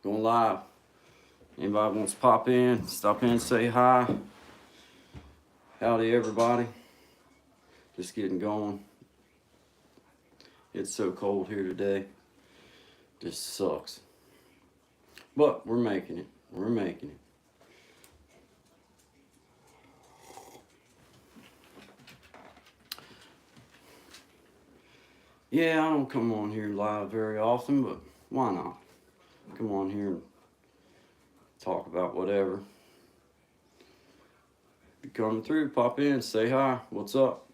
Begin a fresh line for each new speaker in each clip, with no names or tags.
Going live. Anybody wants to pop in, stop in, say hi. Howdy, everybody. Just getting going. It's so cold here today. Just sucks. But we're making it. We're making it. Yeah, I don't come on here live very often, but why not? Come on here and talk about whatever. If you're coming through, pop in, say hi. What's up?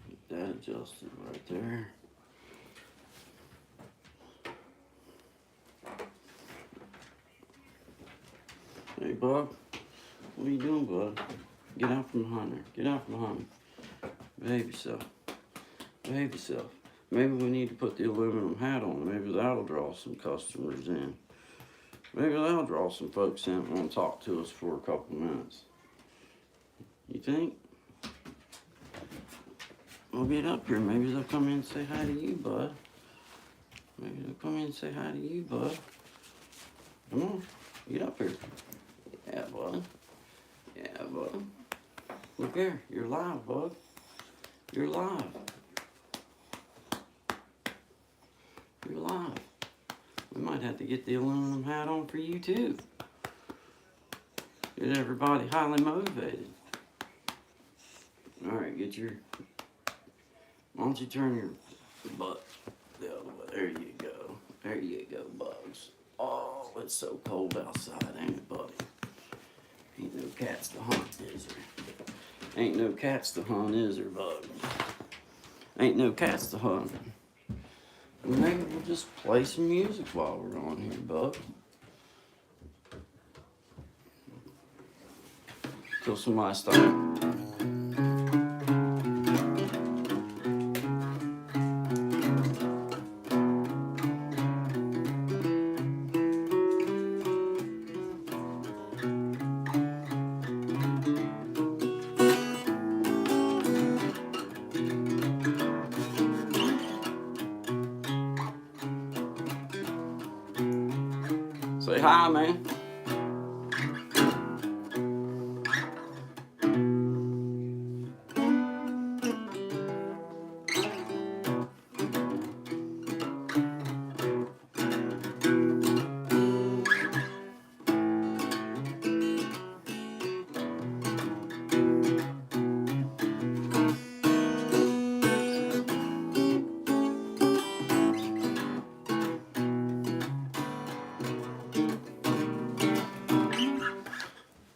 Get that adjusted right there. Hey, bud. What are you doing, bud? Get out from behind there. Get out from behind me. Behave yourself. Behave yourself. Maybe we need to put the aluminum hat on. Maybe that'll draw some customers in. Maybe that'll draw some folks in that want to talk to us for a couple minutes. You think? Well, get up here. Maybe they'll come in and say hi to you, bud. Maybe they'll come in and say hi to you, bud. Come on. Get up here. Yeah, bud. Yeah, bud. Look here. You're live, bud. You're live. You're live. We might have to get the aluminum hat on for you, too. Get everybody highly motivated. All right, get your... Why don't you turn your butt the other way? There you go. There you go, bugs. Oh, it's so cold outside, ain't it, buddy? Ain't no cats to hunt, is there? Ain't no cats to hunt, is there, bud? Ain't no cats to hunt. Maybe we'll just play some music while we're on here, bud. Till somebody starts. Say hi, man.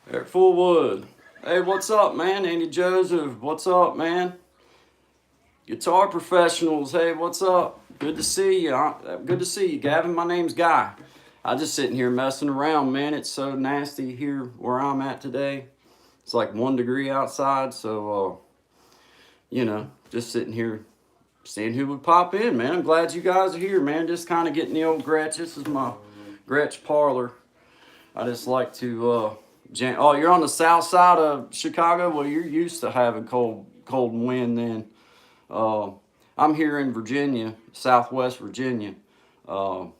Eric Fullwood. Hey, what's up, man? Andy Joseph, what's up, man? Guitar professionals, hey, what's up? Good to see you. Good to see you, Gavin. My name's Guy. I'm just sitting here messing around, man. It's so nasty here where I'm at today. It's like 1 degree outside, so, you know, just sitting here seeing who would pop in, man. I'm glad you guys are here, man. Just kind of getting the old Gretsch. This is my Gretsch parlor. I just like to, oh, you're on the south side of Chicago? Well, you're used to having cold wind then. I'm here in Virginia, Southwest Virginia. We're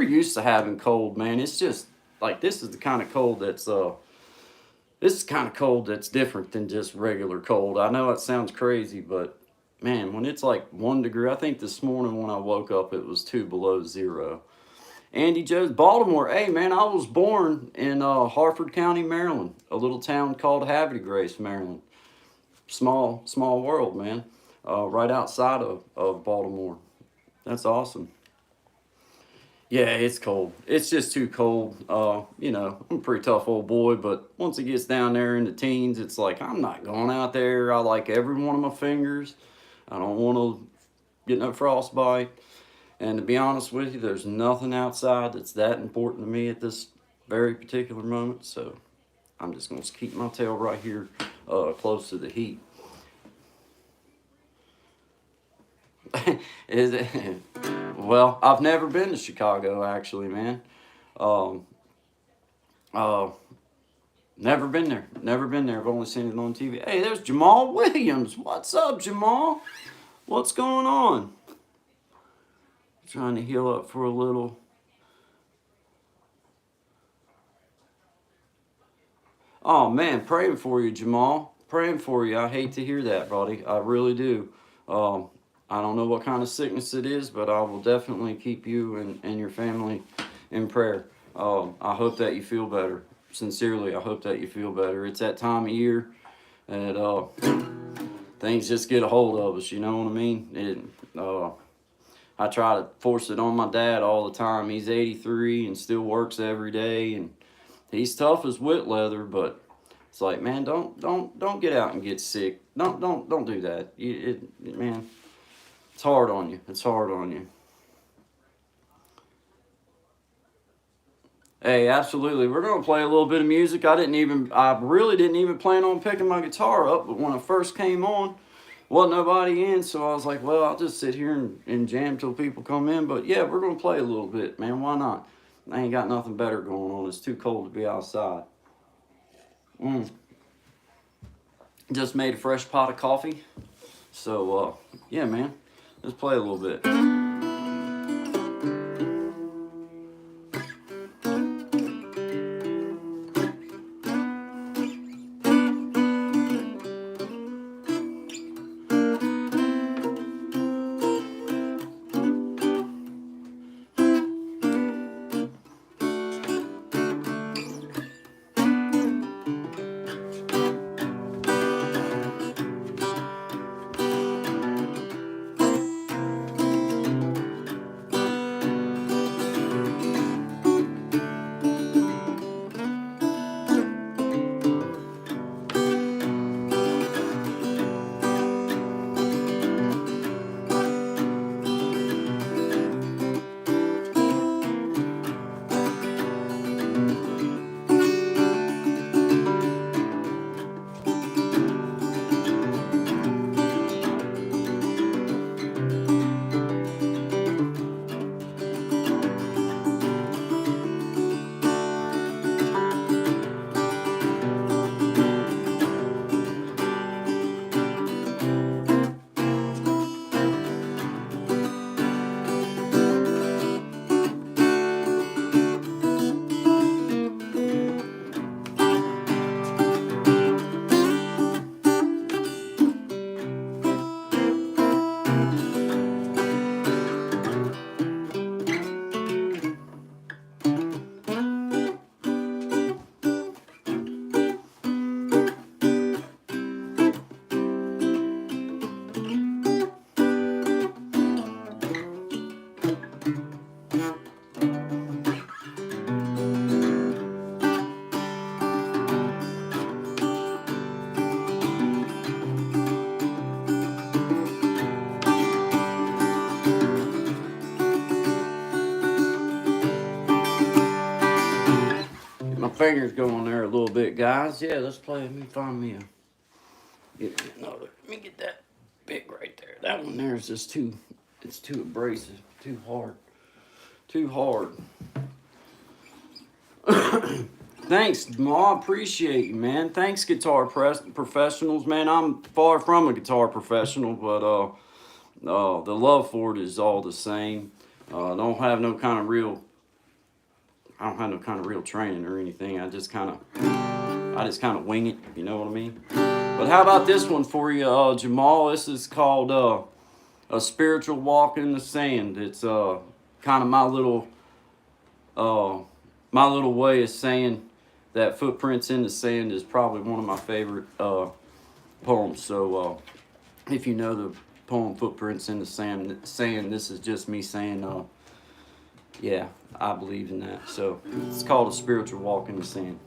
used to having cold, man. It's just like this is the kind of cold that's different than just regular cold. I know it sounds crazy, but man, when it's like 1 degree, I think this morning when I woke up it was 2 below zero. Andy Jones, Baltimore. Hey, man, I was born in Harford County, Maryland, a little town called Havre de Grace, Maryland. Small world, man. Right outside of Baltimore. That's awesome. Yeah, it's cold. It's just too cold. You know, I'm a pretty tough old boy, but once it gets down there in the teens, it's like, I'm not going out there. I like every one of my fingers. I don't want to get no frostbite. And to be honest with you, there's nothing outside that's that important to me at this very particular moment. So I'm just going to keep my tail right here close to the heat. Is it? Well, I've never been to Chicago, actually, man. Um, uh, Never been there. Never been there. I've only seen it on TV. Hey, there's Jamal Williams. What's up, Jamal? What's going on? Trying to heal up for a little. Oh, man, praying for you, Jamal. Praying for you. I hate to hear that, buddy. I really do. Um, I don't know what kind of sickness it is, but I will definitely keep you and your family in prayer. I hope that you feel better. Sincerely, I hope that you feel better. It's that time of year that things just get a hold of us, you know what I mean? I try to force it on my dad all the time. He's 83 and still works every day, and he's tough as whit leather, but it's like, man, don't get out and get sick. Don't do that. Man, it's hard on you. It's hard on you. Hey, absolutely. We're gonna play a little bit of music. I really didn't even plan on picking my guitar up, but when I first came on, wasn't nobody in, so I was like, well, I'll just sit here and jam till people come in. But yeah, we're gonna play a little bit, man. Why not? I ain't got nothing better going on. It's too cold to be outside. Just made a fresh pot of coffee. So yeah, man. Let's play a little bit. Fingers going there a little bit, guys. Yeah, let's play. Let me find me another. Let me get that big right there. That one there is just too. It's too abrasive. Too hard. Too hard. Thanks, Ma. Appreciate you, man. Thanks, guitar professionals, man. I'm far from a guitar professional, but the love for it is all the same. Don't have no kind of real. I don't have no kind of real training or anything. I just kind of wing it. You know what I mean? But how about this one for you, Jamal? This is called A Spiritual Walk in the Sand. It's kind of my little way of saying that Footprints in the Sand is probably one of my favorite poems. So if you know the poem Footprints in the Sand, this is just me saying, yeah, I believe in that. So it's called A Spiritual Walk in the Sand.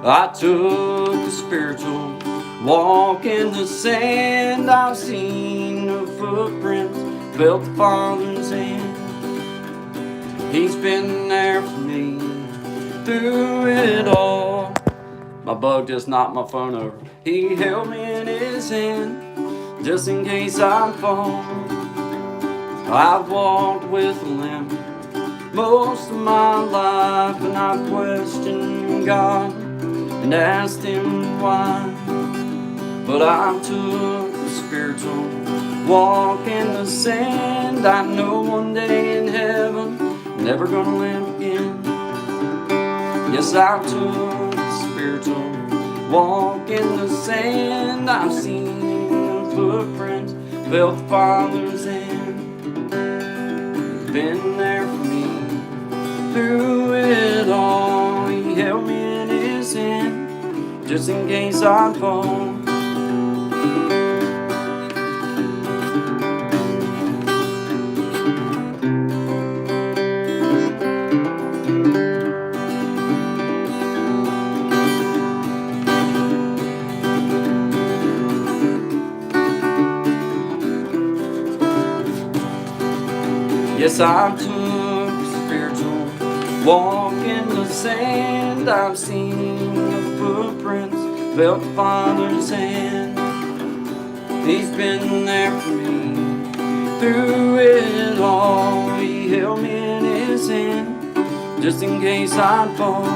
I took a spiritual walk in the sand. I've seen the footprints, felt the Father's hand. He's been there for me through it all. My bug just knocked my phone over. He held me in his hand just in case I fall. I've walked with a limp most of my life, and I've questioned God and asked Him why. But I took a spiritual walk in the sand. I know one day in heaven I'm never gonna limp again. Yes, I took a spiritual walk in the sand. I've seen the footprints, felt the Father's hand. He's been there for me through it all. He held me in His hand just in case I fall. Yes, I took a spiritual walk in the sand. I've seen the footprints, felt the Father's hand. He's been there for me through it all. He held me in His hand just in case I'd fall.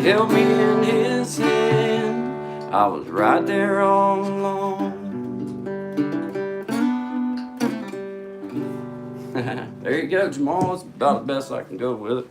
Held me in His hand, I was right there all along. There you go, Jamal. It's about the best I can go with it.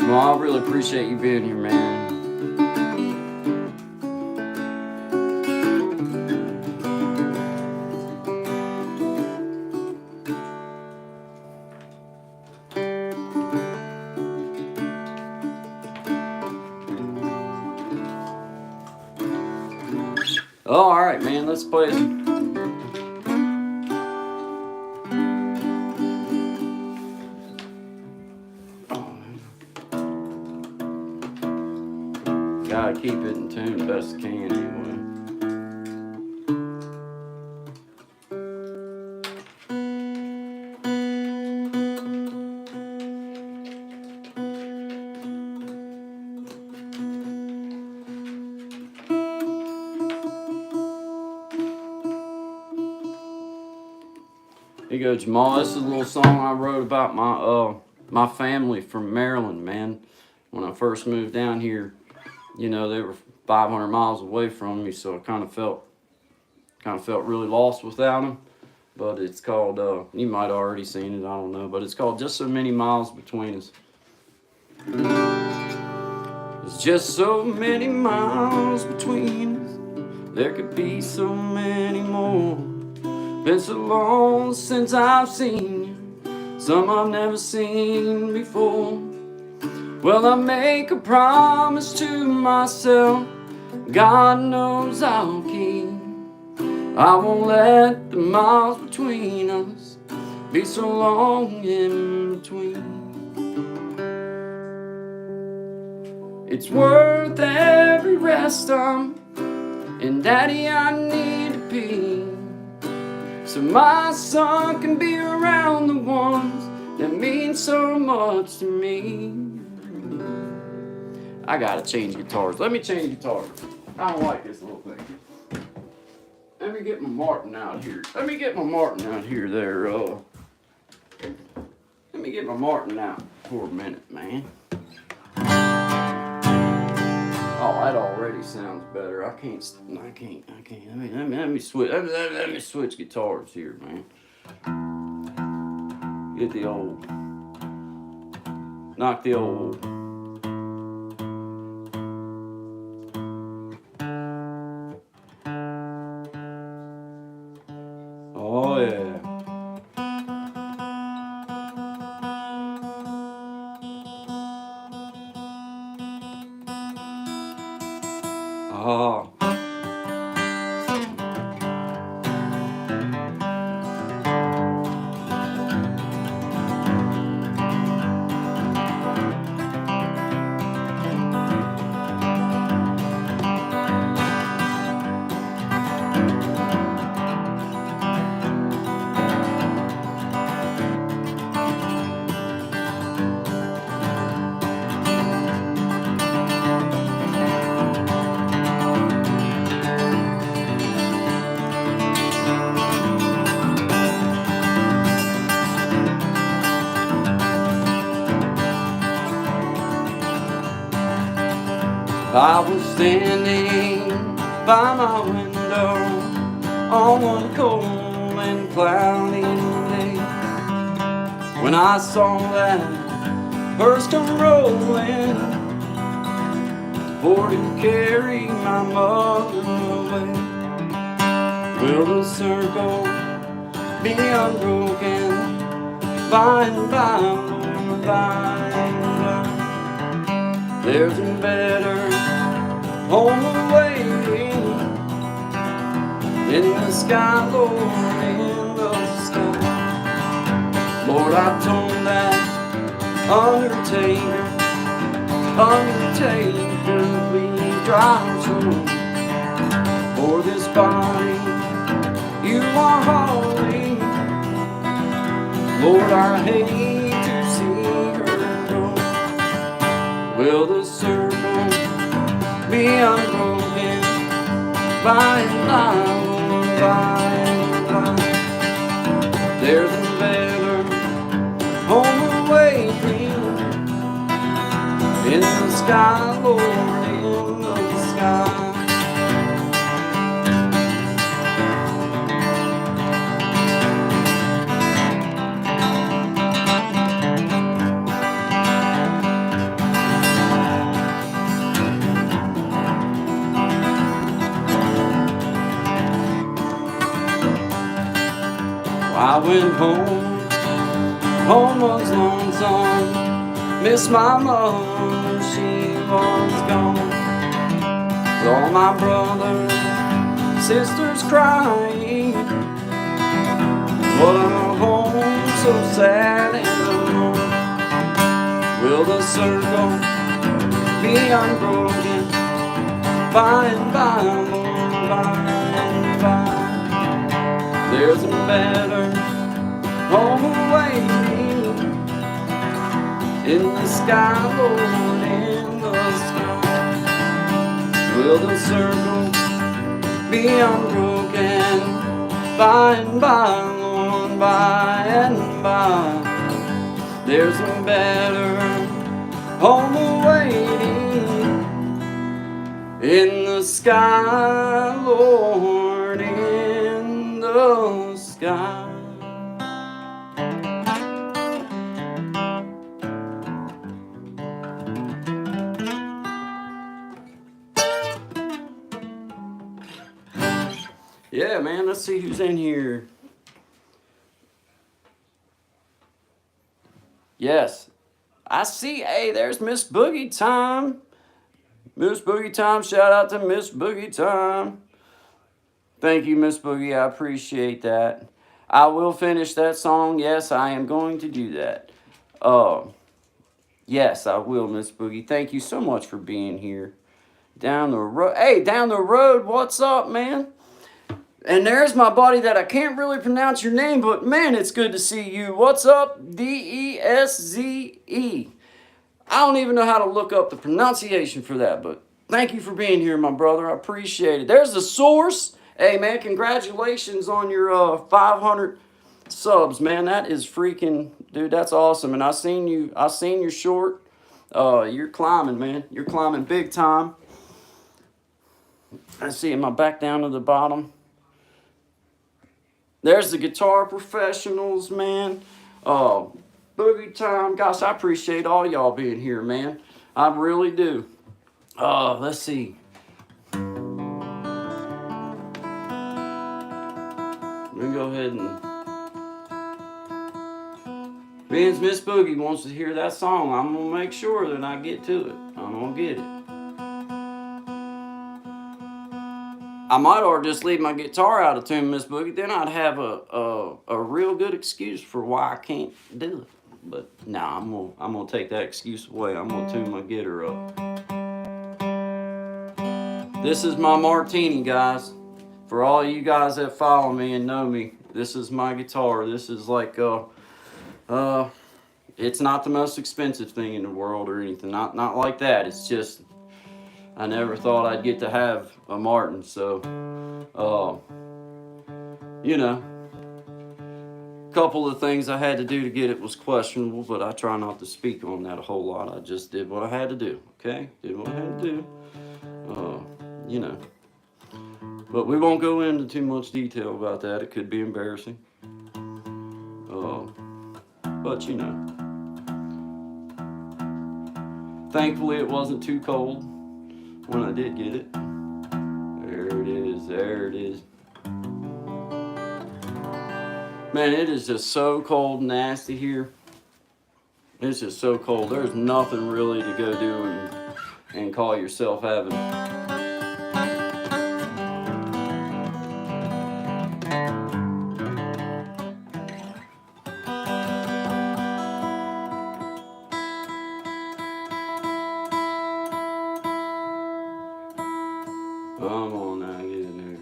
Well, I really appreciate you being here, man. Oh, all right, man. Let's play it. Gotta keep it in tune best I can anyway. Here you go, Jamal. This is a little song I wrote about my family from Maryland, man. When I first moved down here, you know, they were 500 miles away from me, so I kind of felt really lost without them. But it's called, you might have already seen it, I don't know, but it's called Just So Many Miles Between Us. There's just so many miles between us, there could be so many more. Been so long since I've seen you, some I've never seen before. Well, I make a promise to myself, God knows I'll keep. I won't let the miles between us be so long in between. It's worth every rest and Daddy, I need to pee, so my son can be around the ones that mean so much to me. I gotta change guitars. Let me change guitars. I don't like this little thing. Let me get my Martin out here. There. Let me get my Martin out for a minute, man. that already sounds better. I can't. Let me switch. Let me switch guitars here, man. Get the old. Knock the old. Oh yeah. Oh. I was standing by my window on one cold and cloudy day when I saw that hearse come rolling for to carry my mother away. Will the circle be unbroken by and by, Lord, by and by? There's a better home awaiting in the sky, Lord, in the sky. Lord, I told that undertaker, please drive slow, for this body you are hauling. Lord, I hate to see her go. Will the circle be unbroken by and by, There's a better home awaiting in the sky, Lord, in the sky. I went home was lonesome, missed my mother, she was gone. With all my brothers, sisters crying, what a home so sad and alone. Will the circle be unbroken by and by, Lord, by and by? There's a better home awaiting in the sky, Lord, in the sky. Will the circle be unbroken by and by, Lord, by and by? There's a better home awaiting in the sky, Lord, in the sky. Yeah, man, let's see who's in here. Yes, I see. Hey, there's Miss Boogie Time. Miss Boogie Time, shout out to Miss Boogie Time. Thank you, Miss Boogie, I appreciate that. I will finish that song. Yes, I am going to do that. Yes, I will, Miss Boogie. Thank you so much for being here. Down the road. Hey, down the road, what's up, man? And there's my buddy that I can't really pronounce your name, but man, it's good to see you. What's up, Deszze? I don't even know how to look up the pronunciation for that, but thank you for being here, my brother. I appreciate it. There's the source. Hey, man, congratulations on your 500 subs, man. That is freaking, dude, that's awesome. And I seen your short. You're climbing, man. You're climbing big time. Let's see, am I back down to the bottom? There's the guitar professionals, man. Boogie time. Gosh, I appreciate all y'all being here, man. I really do. Let's see. Let me go ahead and... Being Miss Boogie wants to hear that song, I'm going to make sure that I get to it. I'm going to get it. I might or just leave my guitar out of tune, Miss Boogie. Then I'd have a real good excuse for why I can't do it. But nah, I'm gonna take that excuse away. I'm gonna tune my guitar up. This is my martini, guys. For all you guys that follow me and know me, this is my guitar. This is like it's not the most expensive thing in the world or anything. Not like that. It's just I never thought I'd get to have a Martin, so you know, a couple of things I had to do to get it was questionable, but I try not to speak on that a whole lot. I just did what I had to do, okay? Did what I had to do, you know. But we won't go into too much detail about that. It could be embarrassing. But you know. Thankfully, it wasn't too cold when I did get it. There it is, there it is. Man, it is just so cold and nasty here. It's just so cold. There's nothing really to go do and call yourself having. Come on now, get in there.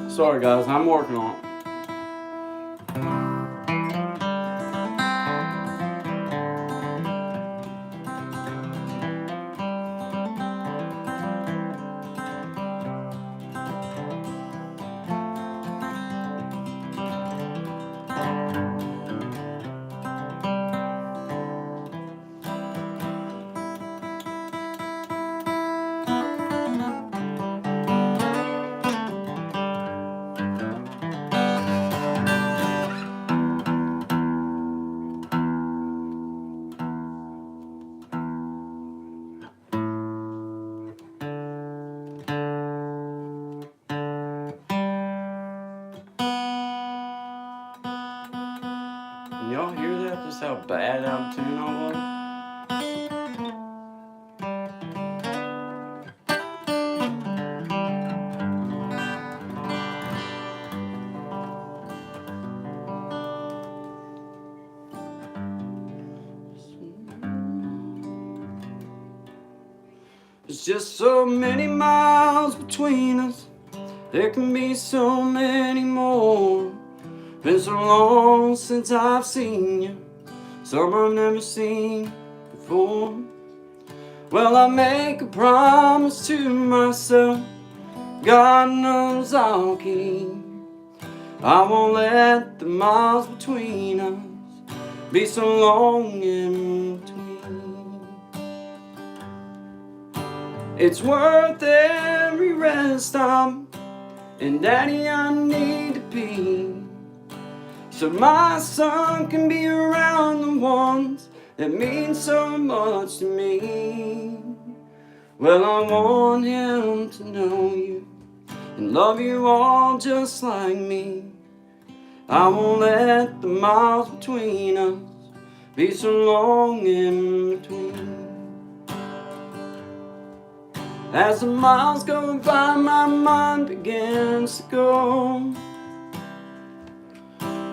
Sorry guys, I'm working on it. Can y'all hear that? Just how bad out of tune I was? There's just so many miles between us. There can be so many more. Been so long since I've seen you, some I've never seen before. Well, I make a promise to myself, God knows I'll keep. I won't let the miles between us be so long in between. It's worth every rest stop, and Daddy, I need to be, so my son can be around the ones that mean so much to me. Well, I want him to know you and love you all just like me. I won't let the miles between us be so long in between. As the miles go by, my mind begins to go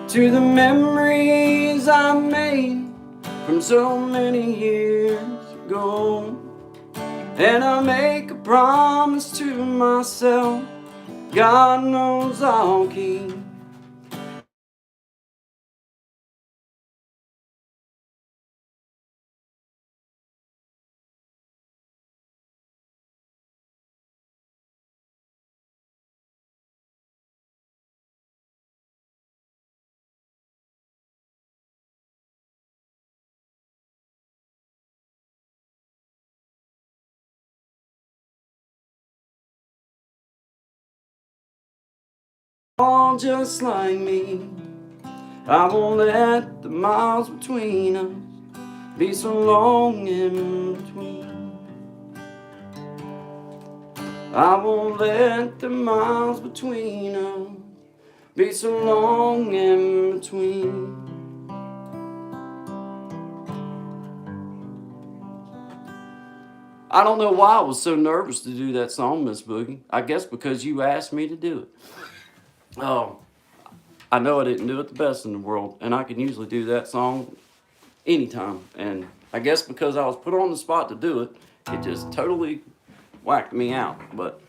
to the memories I made from so many years ago. And I make a promise to myself, God knows I'll keep. all just like me. I won't let the miles between us be so long in between. I won't let the miles between us be so long in between. I don't know why I was so nervous to do that song, Miss Boogie. I guess because you asked me to do it. Oh, I know I didn't do it the best in the world, and I can usually do that song anytime. And I guess because I was put on the spot to do it, it just totally whacked me out. But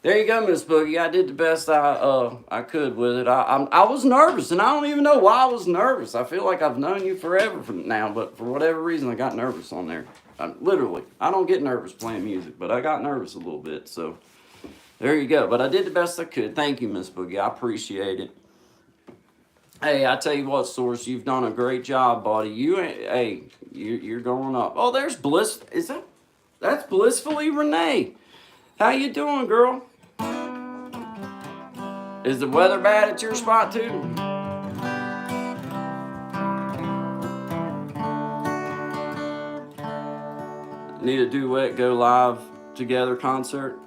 there you go, Miss Boogie. I did the best I could with it. I was nervous, and I don't even know why I was nervous. I feel like I've known you forever from now, but for whatever reason, I got nervous on there. Literally, I don't get nervous playing music, but I got nervous a little bit. So there you go. But I did the best I could. Thank you, Miss Boogie. I appreciate it. Hey, I tell you what, Source, you've done a great job, buddy. You're going up. Oh, there's Bliss. That's Blissfully Renee. How you doing, girl? Is the weather bad at your spot too? Need a duet go live together concert?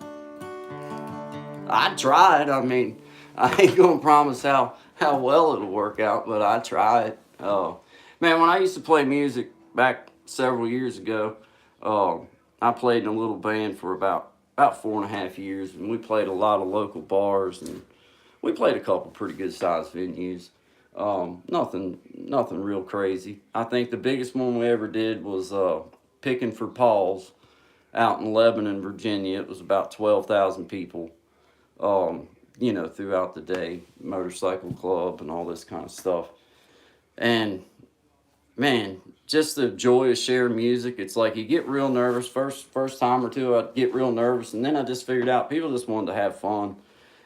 I tried. I mean, I ain't gonna promise how well it'll work out, but I tried. Oh, man, when I used to play music back several years ago, I played in a little band for about 4.5 years, and we played a lot of local bars, and we played a couple pretty good sized venues. Nothing real crazy. I think the biggest one we ever did was Picking for Paul's out in Lebanon, Virginia. It was about 12,000 people. Throughout the day, motorcycle club and all this kind of stuff. And man, just the joy of sharing music. It's like you get real nervous. First time or two, I'd get real nervous, and then I just figured out people just wanted to have fun.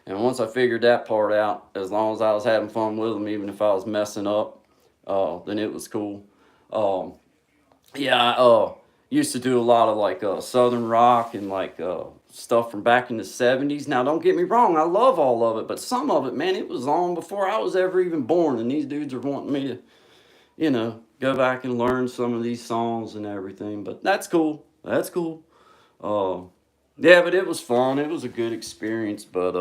And once I figured that part out, as long as I was having fun with them, even if I was messing up, then it was cool. I used to do a lot of like Southern rock and like stuff from back in the 70s. Now, don't get me wrong, I love all of it, but some of it, man, it was long before I was ever even born, and these dudes are wanting me to, go back and learn some of these songs and everything. But that's cool. That's cool. But it was fun. It was a good experience, but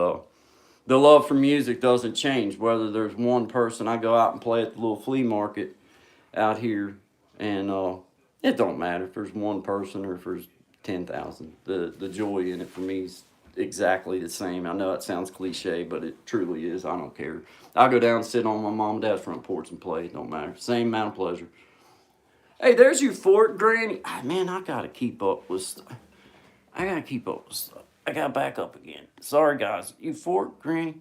the love for music doesn't change. Whether there's one person, I go out and play at the little flea market out here, and it don't matter if there's one person or if there's 10,000. The joy in it for me is exactly the same. I know it sounds cliche, but it truly is. I don't care. I'll go down and sit on my mom and dad's front porch and play. It don't matter. Same amount of pleasure. Hey, there's you Fort Granny. Man, I gotta keep up with stuff. I gotta back up again. Sorry, guys. You Fort Granny.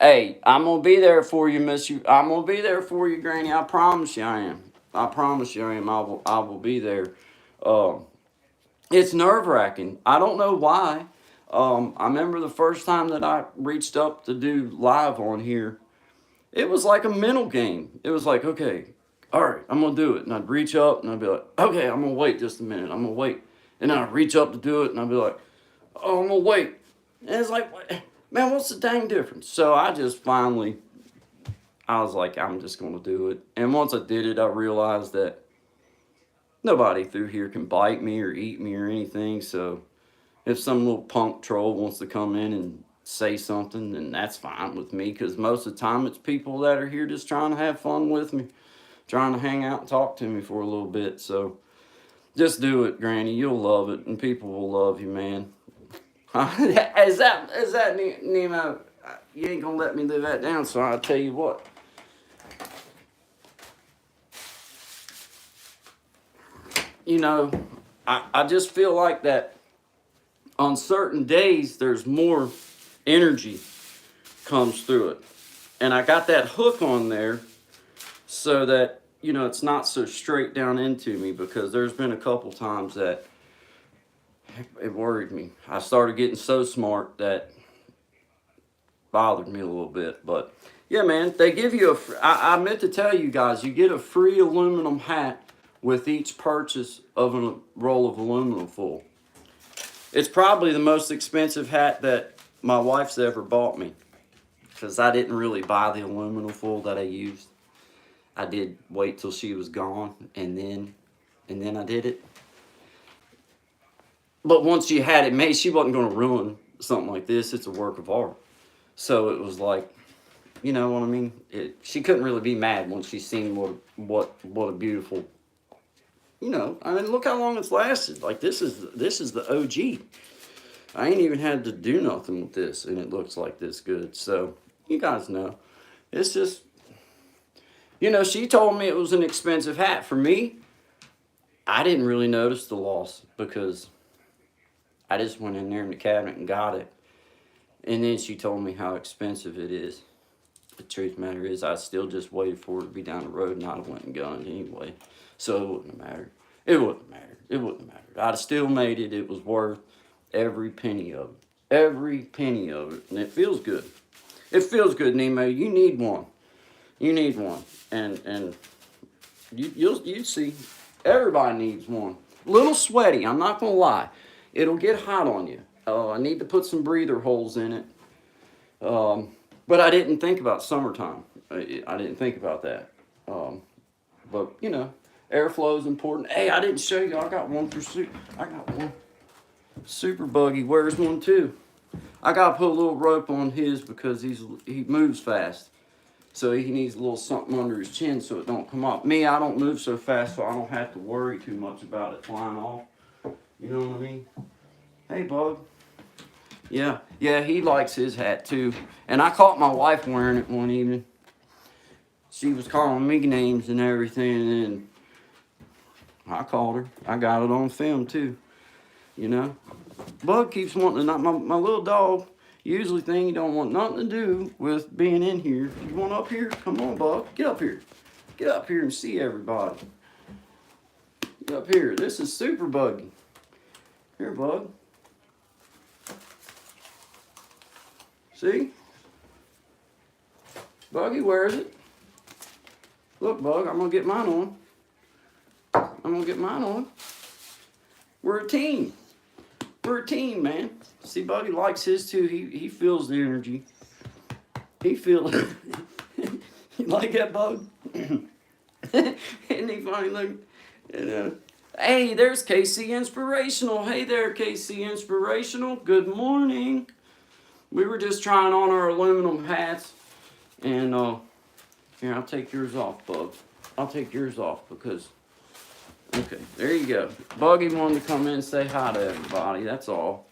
Hey, I'm gonna be there for you, Miss you. I'm gonna be there for you, Granny. I promise you, I am. I promise you, I am. I will be there. It's nerve wracking. I don't know why. I remember the first time that I reached up to do live on here. It was like a mental game. It was like, okay, all right, I'm gonna do it, and I'd reach up and I'd be like, okay, I'm gonna wait just a minute. I'm gonna wait, and then I'd reach up to do it, and I'd be like, oh, I'm gonna wait. And it's like, man, what's the dang difference? So I was like, I'm just going to do it. And once I did it, I realized that nobody through here can bite me or eat me or anything. So if some little punk troll wants to come in and say something, then that's fine with me. Because most of the time, it's people that are here just trying to have fun with me, trying to hang out and talk to me for a little bit. So just do it, Granny. You'll love it, and people will love you, man. Is that Nemo? You ain't gonna let me live that down, so I'll tell you what. I just feel like that on certain days there's more energy comes through it. And I got that hook on there so that, it's not so straight down into me, because there's been a couple times that it worried me. I started getting so smart that bothered me a little bit. But yeah, man, they give you I meant to tell you guys, you get a free aluminum hat with each purchase of a roll of aluminum foil. It's probably the most expensive hat that my wife's ever bought me, because I didn't really buy the aluminum foil that I used. I did wait till she was gone, and then I did it. But once she had it made, she wasn't going to ruin something like this. It's a work of art. So it was like, you know what I mean? She couldn't really be mad once she seen what a beautiful, you know. I mean, look how long it's lasted. Like this is the OG. I ain't even had to do nothing with this, and it looks like this good. So you guys know, it's just, you know, she told me it was an expensive hat. For me, I didn't really notice the loss because I just went in there in the cabinet and got it. And then she told me how expensive it is. The truth of the matter is, I still just waited for it to be down the road, and I'd have went and gone anyway. So it wouldn't have mattered. It wouldn't have mattered. It wouldn't have mattered. I'd have still made it. It was worth every penny of it. Every penny of it. And it feels good. It feels good, Nemo. You need one. You need one. And you'll see. Everybody needs one. A little sweaty, I'm not going to lie. It'll get hot on you. I need to put some breather holes in it. But I didn't think about summertime. I didn't think about that. But, you know, airflow is important. Hey, I didn't show you. I got one super buggy. Wears one too. I got to put a little rope on his because he moves fast. So he needs a little something under his chin so it don't come off. Me, I don't move so fast, so I don't have to worry too much about it flying off. You know what I mean? Hey, bug. Yeah, he likes his hat too. And I caught my wife wearing it one evening. She was calling me names and everything, and I called her. I got it on film too. You know? Bug keeps wanting to knock my little dog. Usually thing, you don't want nothing to do with being in here. You want up here? Come on, Bug. Get up here. Get up here and see everybody. Get up here. This is super buggy. Here, Bug. See? Buggy wears it. Look, Bug, I'm going to get mine on. I'm going to get mine on. We're a team. We're a team, man. See, Buggy likes his too. He feels the energy. He feels it. You like that, Bug? Isn't he funny looking? Hey, there's KC Inspirational. Hey there, KC Inspirational. Good morning. We were just trying on our aluminum hats. And, here, I'll take yours off, Bug. I'll take yours off because... Okay, there you go. Buggy wanted to come in and say hi to everybody. That's all.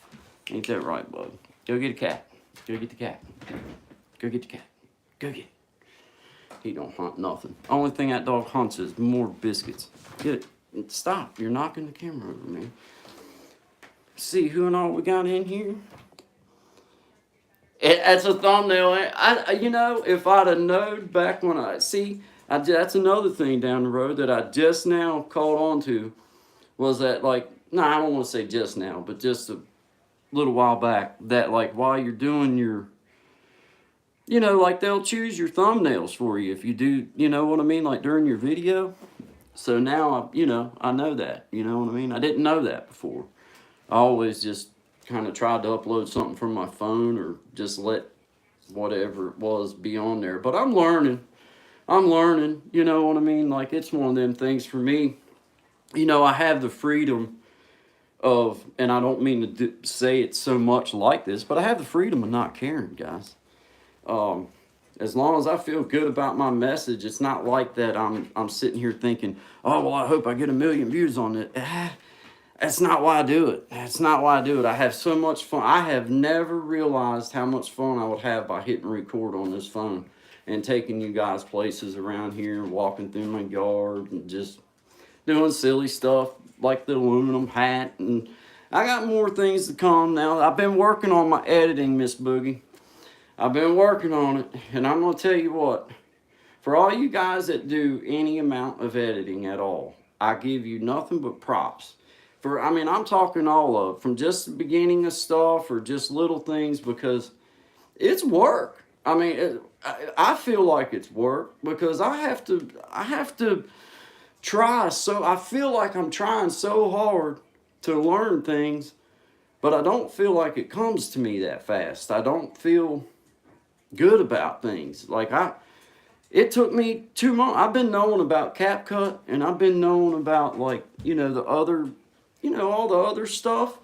Ain't that right, Bug? Go get a cat. Go get the cat. Go get the cat. Go get it. He don't hunt nothing. Only thing that dog hunts is more biscuits. Get it. Stop. You're knocking the camera over, man. See who and all we got in here. That's a thumbnail. You know, if I'd have known back when that's another thing down the road that I just now caught on to, was that, like, I don't want to say just now, but just a little while back, that, like, while you're doing your, you know, like, they'll choose your thumbnails for you if you do, you know what I mean, like, during your video. So now, I know that, you know what I mean? I didn't know that before. I always just kind of tried to upload something from my phone or just let whatever it was be on there. But I'm learning, you know what I mean? Like, it's one of them things for me. You know, I have the freedom of, and I don't mean to say it so much like this, but I have the freedom of not caring, guys. As long as I feel good about my message, it's not like that I'm sitting here thinking, oh, well, I hope I get 1 million views on it. That's not why I do it. That's not why I do it. I have so much fun. I have never realized how much fun I would have by hitting record on this phone and taking you guys places around here and walking through my yard and just doing silly stuff like the aluminum hat. And I got more things to come now. I've been working on my editing, Miss Boogie. I've been working on it. And I'm going to tell you what. For all you guys that do any amount of editing at all, I give you nothing but props. I'm talking all of, from just the beginning of stuff or just little things, because it's work. I feel like it's work because I have to try. So I feel like I'm trying so hard to learn things, but I don't feel like it comes to me that fast. I don't feel good about things. Like it took me 2 months. I've been knowing about CapCut, and I've been knowing about, like, the other, all the other stuff.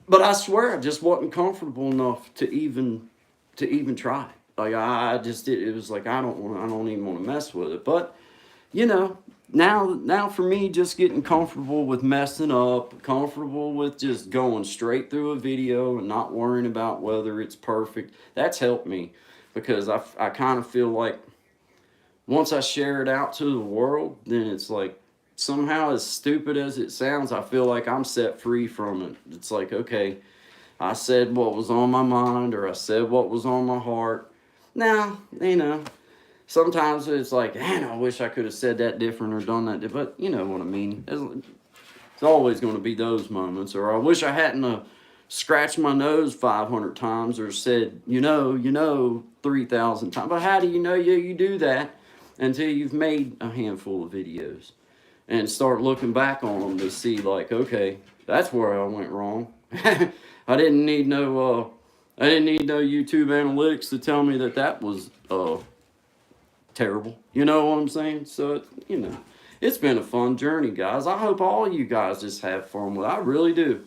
But I swear I just wasn't comfortable enough to even try it. Like I just did. It was like I don't even want to mess with it. But now for me, just getting comfortable with messing up, comfortable with just going straight through a video and not worrying about whether it's perfect. That's helped me, because I kind of feel like once I share it out to the world, then it's like, somehow, as stupid as it sounds, I feel like I'm set free from it. It's like, okay, I said what was on my mind, or I said what was on my heart. Now, sometimes it's like, man, I wish I could have said that different or done that different. But you know what I mean. It's always going to be those moments. Or I wish I hadn't scratched my nose 500 times, or said, 3,000 times. But how do you know you do that until you've made a handful of videos and start looking back on them to see, like, okay, that's where I went wrong. I didn't need no YouTube analytics to tell me that was terrible. You know what I'm saying? So, it's been a fun journey, guys. I hope all you guys just have fun with it. I really do.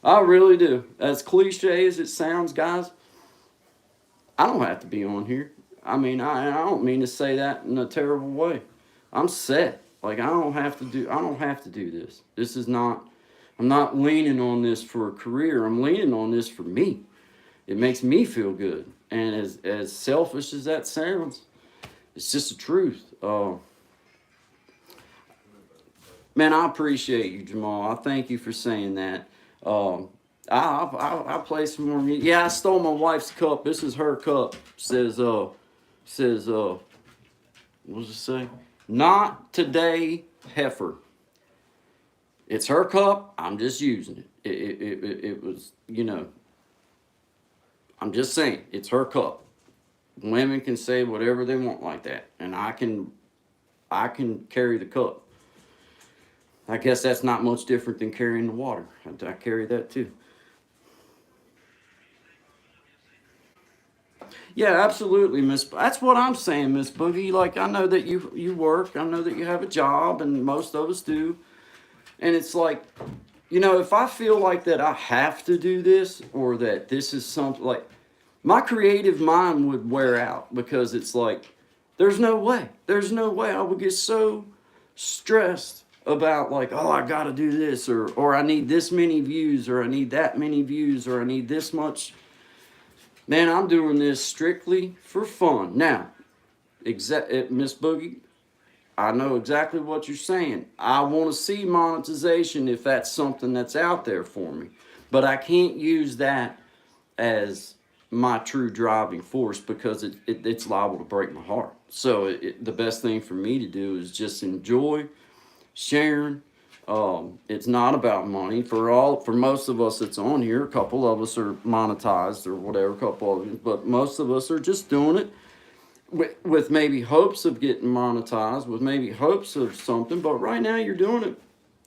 I really do. As cliche as it sounds, guys, I don't have to be on here. I mean, I don't mean to say that in a terrible way. I'm set. Like, I don't have to do this. This is not, I'm not leaning on this for a career. I'm leaning on this for me. It makes me feel good. And as selfish as that sounds, it's just the truth. Man, I appreciate you, Jamal. I thank you for saying that. I play some more music. Yeah, I stole my wife's cup. This is her cup. Says what does it say? Not today, heifer. It's her cup. I'm just using it. It was, I'm just saying, it's her cup. Women can say whatever they want like that, and I can carry the cup. I guess that's not much different than carrying the water. I carry that too. Yeah, absolutely, Miss. That's what I'm saying, Miss Boogie. Like, I know that you work. I know that you have a job, and most of us do. And it's like, if I feel like that I have to do this, or that this is something like, my creative mind would wear out, because it's like, there's no way. There's no way I would get so stressed about, like, oh, I got to do this, or I need this many views, or I need that many views, or I need this much. Man, I'm doing this strictly for fun. Now, Miss Boogie, I know exactly what you're saying. I want to see monetization if that's something that's out there for me. But I can't use that as my true driving force, because it's liable to break my heart. So the best thing for me to do is just enjoy sharing. It's not about money. For most of us that's on here, a couple of us are monetized or whatever, but most of us are just doing it with maybe hopes of getting monetized, with maybe hopes of something. But right now you're doing it.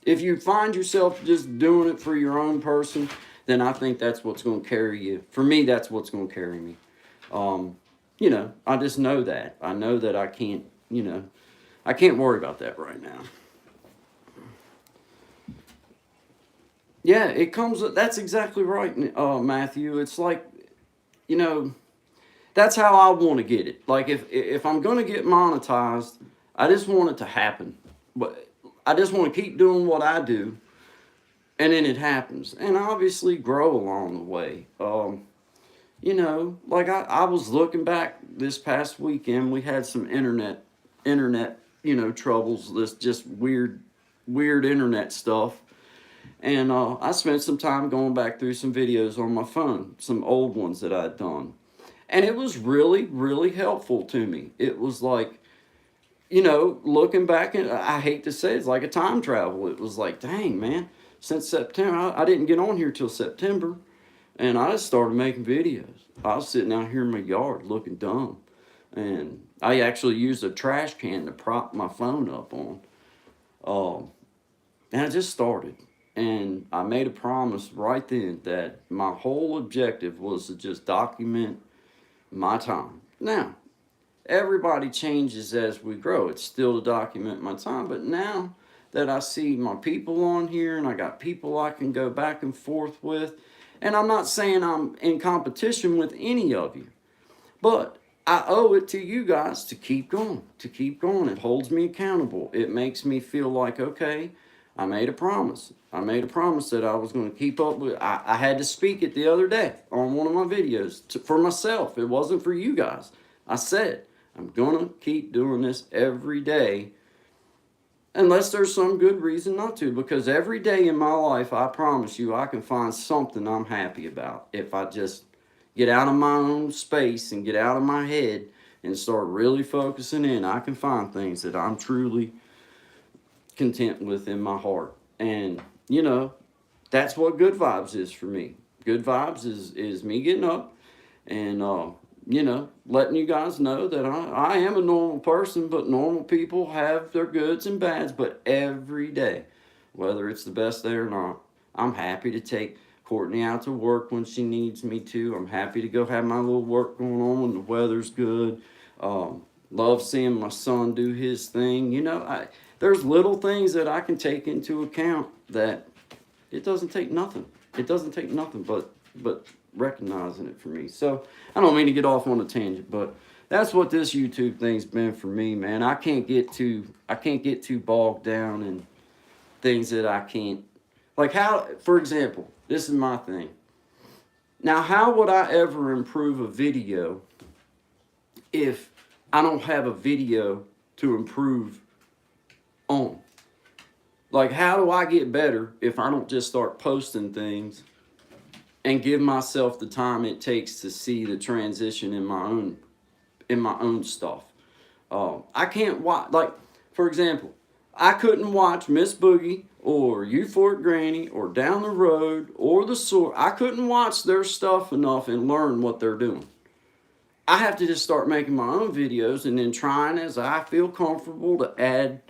If you find yourself just doing it for your own person, then I think that's what's going to carry you. For me, that's what's going to carry me. I just know that. I know that I can't worry about that right now. Yeah, it comes. That's exactly right, Matthew. It's like, that's how I want to get it. Like, if I'm going to get monetized, I just want it to happen. But I just want to keep doing what I do, and then it happens. And obviously grow along the way. Like I was looking back this past weekend, we had some internet, troubles, this just weird internet stuff. And I spent some time going back through some videos on my phone, some old ones that I'd done. And it was really, really helpful to me. It was like, looking back, and I hate to say it's like a time travel. It was like, dang, man, since September, I didn't get on here till September. And I just started making videos. I was sitting out here in my yard looking dumb. And I actually used a trash can to prop my phone up on. And I just started. And I made a promise right then that my whole objective was to just document my time. Now, everybody changes as we grow. It's still to document my time, but now that I see my people on here and I got people I can go back and forth with, and I'm not saying I'm in competition with any of you, but I owe it to you guys to keep going, to keep going. It holds me accountable. It makes me feel like, okay, I made a promise. I made a promise that I was going to keep up with. I had to speak it the other day on one of my videos for myself. It wasn't for you guys. I said, I'm going to keep doing this every day unless there's some good reason not to, because every day in my life, I promise you, I can find something I'm happy about if I just get out of my own space and get out of my head and start really focusing in. I can find things that I'm truly content with in my heart. And, you know, that's what good vibes is for me. Good vibes is me getting up and, you know, letting you guys know that I am a normal person, but normal people have their goods and bads. But every day, whether it's the best day or not, I'm happy to take Courtney out to work when she needs me to. I'm happy to go have my little work going on when the weather's good. Love seeing my son do his thing. You know, there's little things that I can take into account that it doesn't take nothing. It doesn't take nothing but recognizing it for me. So I don't mean to get off on a tangent, but that's what this YouTube thing's been for me, man. I can't get too bogged down in things that I can't, like how, for example, this is my thing. Now, how would I ever improve a video if I don't have a video to improve on? Like, how do I get better if I don't just start posting things and give myself the time it takes to see the transition in my own stuff? I can't watch, like, for example, I couldn't watch Miss Boogie or Euphoric Granny or Down the Road or The Sword. I couldn't watch their stuff enough and learn what they're doing. I have to just start making my own videos and then trying as I feel comfortable to add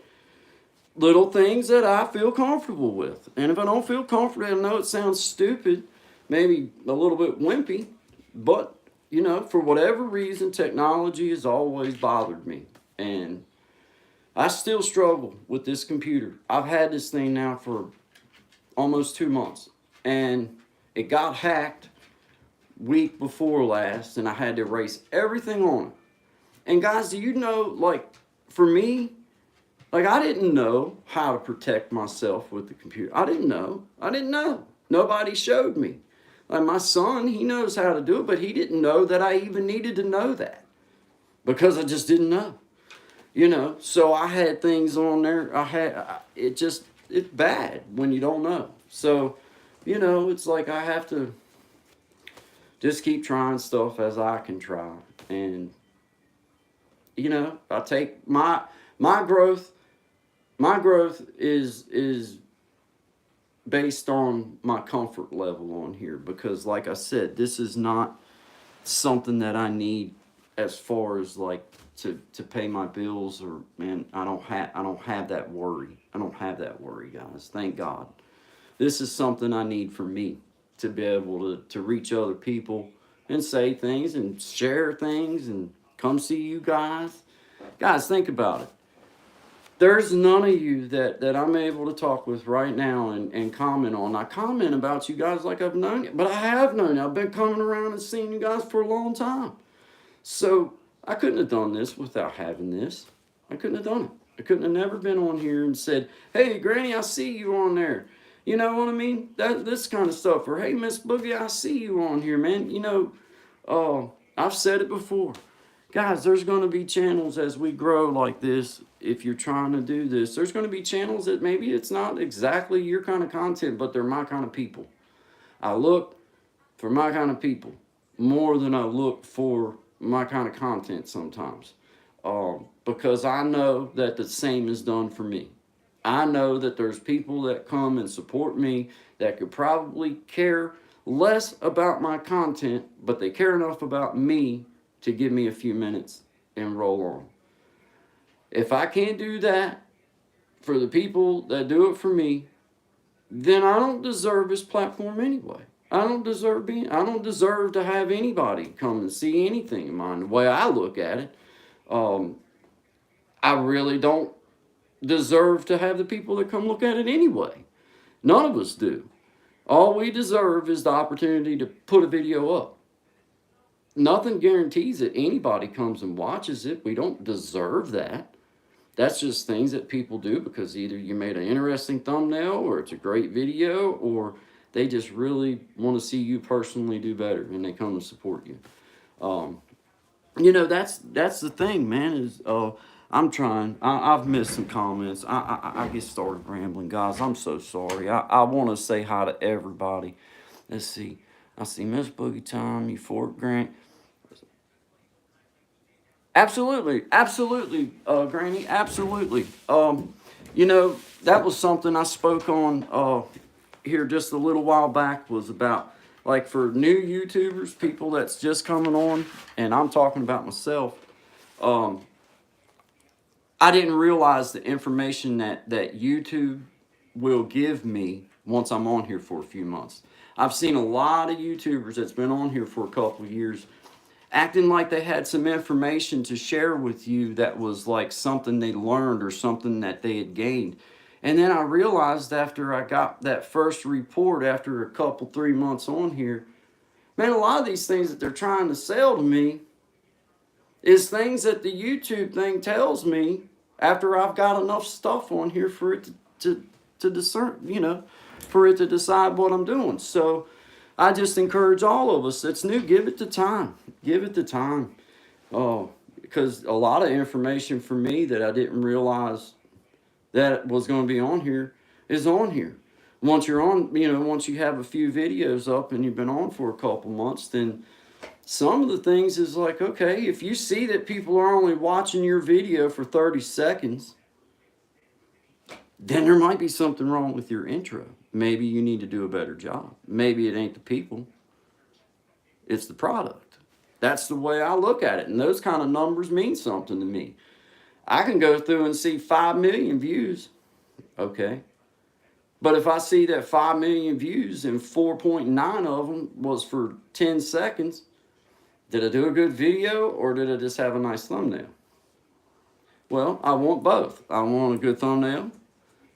little things that I feel comfortable with. And if I don't feel comfortable, I know it sounds stupid, maybe a little bit wimpy, but, you know, for whatever reason, technology has always bothered me. And I still struggle with this computer. I've had this thing now for almost 2 months. And it got hacked week before last, and I had to erase everything on it. And guys, do you know, like, for me, like, I didn't know how to protect myself with the computer. I didn't know. Nobody showed me. Like, my son, he knows how to do it, but he didn't know that I even needed to know that because I just didn't know. You know, so I had things on there. It's bad when you don't know. So, you know, it's like I have to just keep trying stuff as I can try. And, you know, I take my growth is based on my comfort level on here, because like I said, this is not something that I need as far as like to pay my bills, or, man, I don't have that worry. I don't have that worry, guys. Thank God. This is something I need for me to be able to reach other people and say things and share things and come see you guys. Guys, think about it. There's none of you that I'm able to talk with right now and comment on. I comment about you guys like I've known you, but I have known you. I've been coming around and seeing you guys for a long time. So I couldn't have done this without having this. I couldn't have done it. I couldn't have never been on here and said, hey, Granny, I see you on there. You know what I mean? This kind of stuff. Or, hey, Miss Boogie, I see you on here, man. You know, I've said it before. Guys, there's going to be channels as we grow like this. If you're trying to do this, there's going to be channels that maybe it's not exactly your kind of content, but they're my kind of people. I look for my kind of people more than I look for my kind of content sometimes. Because I know that the same is done for me. I know that there's people that come and support me that could probably care less about my content, but they care enough about me to give me a few minutes and roll on. If I can't do that for the people that do it for me, then I don't deserve his platform anyway. I don't deserve to have anybody come and see anything of mine. The way I look at it, um, I really don't deserve to have the people that come look at it anyway. None of us do. All we deserve is the opportunity to put a video up. Nothing guarantees that anybody comes and watches it. We don't deserve that. That's just things that people do because either you made an interesting thumbnail or it's a great video or they just really want to see you personally do better and they come and support you. Um, that's the thing, man. Is I'm trying. I've missed some comments. I get started rambling, guys. I'm so sorry. I want to say hi to everybody. Let's see. I see Miss Boogie Time, Euphoric Grant. Absolutely, absolutely, Granny, absolutely. That was something I spoke on here just a little while back. Was about like for new YouTubers, people that's just coming on, and I'm talking about myself. Um, I didn't realize the information that YouTube will give me once I'm on here for a few months. I've seen a lot of YouTubers that's been on here for a couple of years acting like they had some information to share with you that was like something they learned or something that they had gained. And then I realized after I got that first report after a couple, 3 months on here, man, a lot of these things that they're trying to sell to me is things that the YouTube thing tells me after I've got enough stuff on here for it to discern, for it to decide what I'm doing. So I just encourage all of us that's new, give it the time. Give it the time. Oh, because a lot of information for me that I didn't realize that was going to be on here is on here. Once you're on, once you have a few videos up and you've been on for a couple months, then some of the things is like, okay, if you see that people are only watching your video for 30 seconds, then there might be something wrong with your intro. Maybe you need to do a better job. Maybe it ain't the people, it's the product. That's the way I look at it. And those kind of numbers mean something to me. I can go through and see 5 million views, okay? But if I see that 5 million views and 4.9 of them was for 10 seconds, did I do a good video or did I just have a nice thumbnail? Well, I want both. I want a good thumbnail,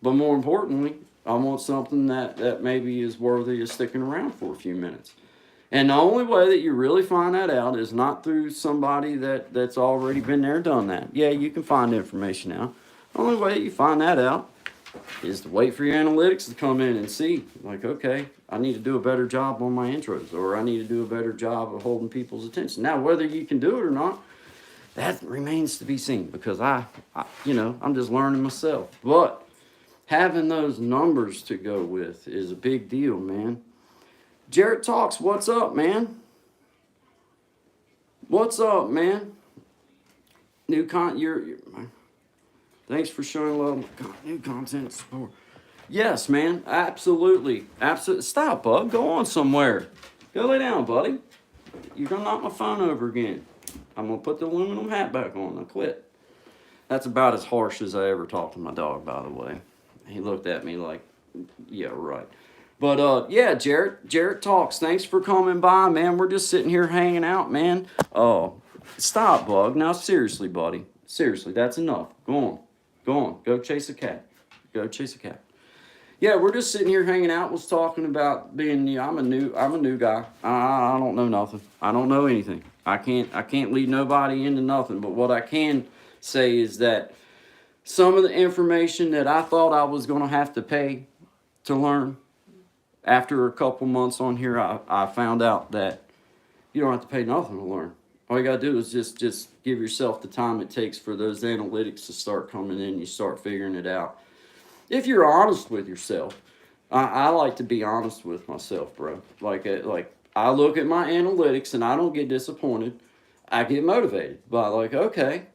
but more importantly, I want something that maybe is worthy of sticking around for a few minutes. And the only way that you really find that out is not through somebody that's already been there, done that. Yeah, you can find information out. The only way that you find that out is to wait for your analytics to come in and see, like, okay, I need to do a better job on my intros, or I need to do a better job of holding people's attention. Now, whether you can do it or not, that remains to be seen because I'm just learning myself. But having those numbers to go with is a big deal, man. Jarrett Talks, what's up, man? What's up, man? Thanks for showing love. New content support. Yes, man, absolutely. Absolutely. Stop, bud. Go on somewhere. Go lay down, buddy. You're going to knock my phone over again. I'm going to put the aluminum hat back on. I'll quit. That's about as harsh as I ever talked to my dog, by the way. He looked at me like, yeah, right. But, yeah, Jarrett Talks. Thanks for coming by, man. We're just sitting here hanging out, man. Oh, stop, Bug. Now, seriously, buddy. Seriously, that's enough. Go on. Go on. Go chase a cat. Go chase a cat. Yeah, we're just sitting here hanging out. Was talking about being. I'm a new guy. I don't know nothing. I don't know anything. I can't lead nobody into nothing. But what I can say is that some of the information that I thought I was going to have to pay to learn, after a couple months on here, I found out that you don't have to pay nothing to learn. All you got to do is just give yourself the time it takes for those analytics to start coming in. You start figuring it out. If you're honest with yourself, I like to be honest with myself, bro. Like I look at my analytics and I don't get disappointed. I get motivated by like, okay,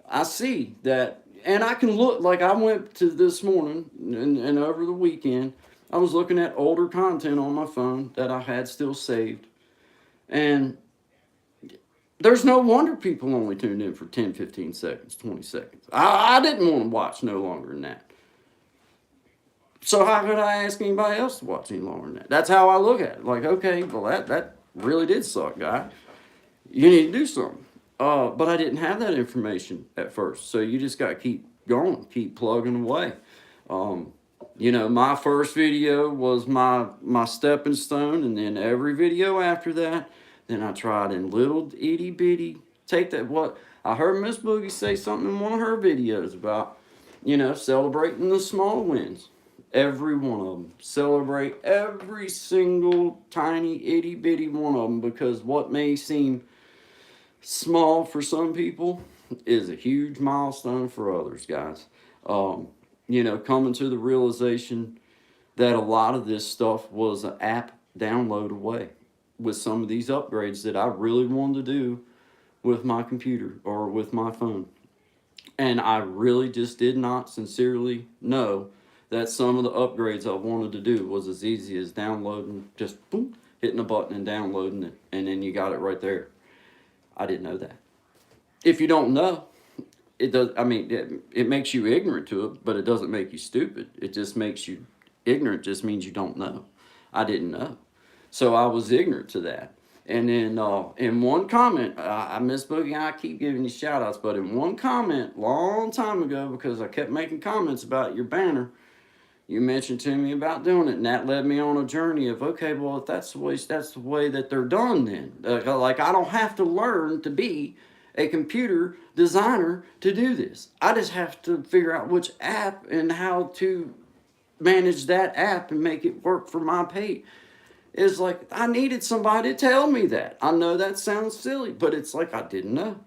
I see that. And I can look, like I went to this morning and over the weekend, I was looking at older content on my phone that I had still saved. And there's no wonder people only tuned in for 10, 15 seconds, 20 seconds. I didn't want to watch no longer than that. So how could I ask anybody else to watch any longer than that? That's how I look at it. Like, okay, well that really did suck, guy. You need to do something. But I didn't have that information at first, so you just got to keep going, keep plugging away. Um, my first video was my stepping stone, and then every video after that, then I tried in little itty bitty. Take that. What I heard Miss Boogie say something in one of her videos about, celebrating the small wins. Every one of them. Celebrate every single tiny itty bitty one of them, because what may seem small for some people is a huge milestone for others, guys. Coming to the realization that a lot of this stuff was an app download away with some of these upgrades that I really wanted to do with my computer or with my phone. And I really just did not sincerely know that some of the upgrades I wanted to do was as easy as downloading, just boom, hitting a button and downloading it, and then you got it right there. I didn't know that. If you don't know, it does. I mean, it makes you ignorant to it, but it doesn't make you stupid. It just makes you ignorant. Just means you don't know. I didn't know, so I was ignorant to that. And then in one comment, I Miss Boogie, I keep giving you shout outs, but in one comment, long time ago, because I kept making comments about your banner, you mentioned to me about doing it, and that led me on a journey of, okay, well, if that's the way that they're done, then like I don't have to learn to be a computer designer to do this. I just have to figure out which app and how to manage that app and make it work for my page. It's like I needed somebody to tell me that. I know that sounds silly, but it's like I didn't know.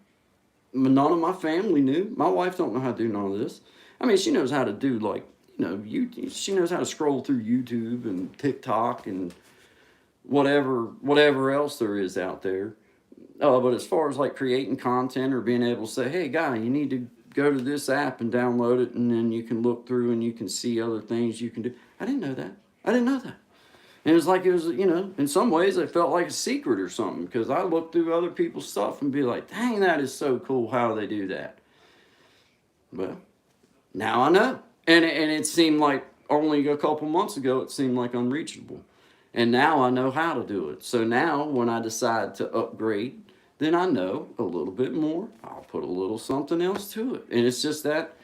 None of my family knew. My wife don't know how to do none of this. I mean, she knows how to do like, she knows how to scroll through YouTube and TikTok and whatever else there is out there. But as far as like creating content or being able to say, hey, guy, you need to go to this app and download it, and then you can look through and you can see other things you can do. I didn't know that. I didn't know that. And it was like, in some ways it felt like a secret or something, because I looked through other people's stuff and be like, dang, that is so cool how they do that. Well, now I know. And it seemed like only a couple months ago, it seemed like unreachable. And now I know how to do it. So now when I decide to upgrade, then I know a little bit more. I'll put a little something else to it. And it's just that,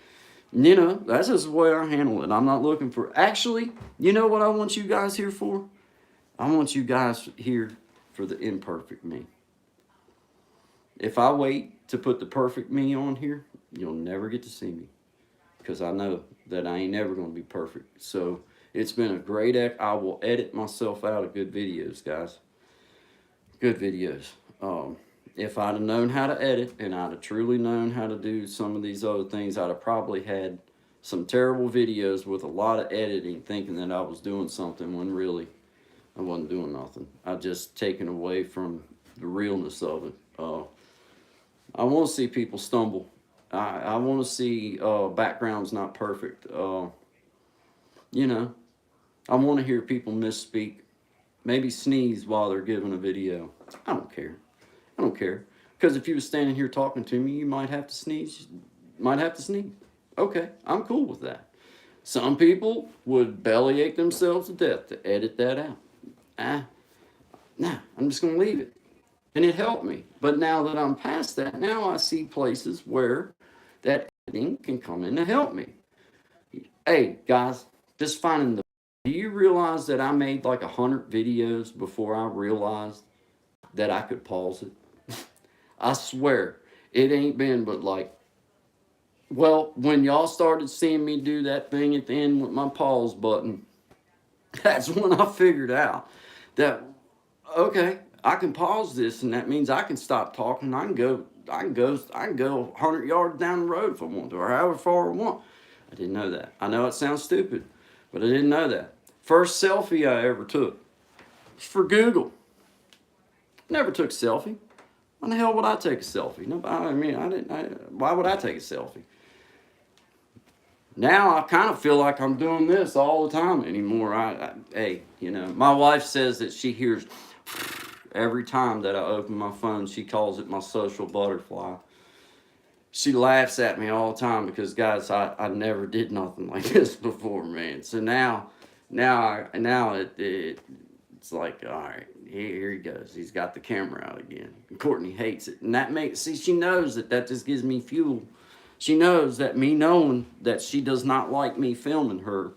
that's just the way I handle it. I'm not looking for, actually, you know what I want you guys here for? I want you guys here for the imperfect me. If I wait to put the perfect me on here, you'll never get to see me, because I know that I ain't never going to be perfect. So it's been a great I will edit myself out of good videos, guys. Good videos. If I'd have known how to edit and I'd have truly known how to do some of these other things, I'd have probably had some terrible videos with a lot of editing, thinking that I was doing something when really I wasn't doing nothing. I just taken away from the realness of it. I want to see people stumble. I want to see backgrounds not perfect. I want to hear people misspeak, maybe sneeze while they're giving a video. I don't care. I don't care. Because if you were standing here talking to me, you might have to sneeze. Okay, I'm cool with that. Some people would bellyache themselves to death to edit that out. I'm just going to leave it. And it helped me. But now that I'm past that, now I see places where that editing can come in to help me. Hey, guys, just finding do you realize that I made like 100 videos before I realized that I could pause it? I swear, it ain't been but like, well, when y'all started seeing me do that thing at the end with my pause button, that's when I figured out that, okay, I can pause this, and that means I can stop talking. I can go 100 yards down the road if I want to, or however far I want. I didn't know that. I know it sounds stupid, but I didn't know that. First selfie I ever took was for Google. Never took a selfie. Why the hell would I take a selfie? Why would I take a selfie? Now I kind of feel like I'm doing this all the time anymore. My wife says that she hears every time that I open my phone. She calls it my social butterfly. she laughs at me all the time because, guys, I never did nothing like this before, man. So it's like, all right, here he goes. He's got the camera out again. And Courtney hates it, and that makes, see, she knows that just gives me fuel. She knows that me knowing that she does not like me filming her,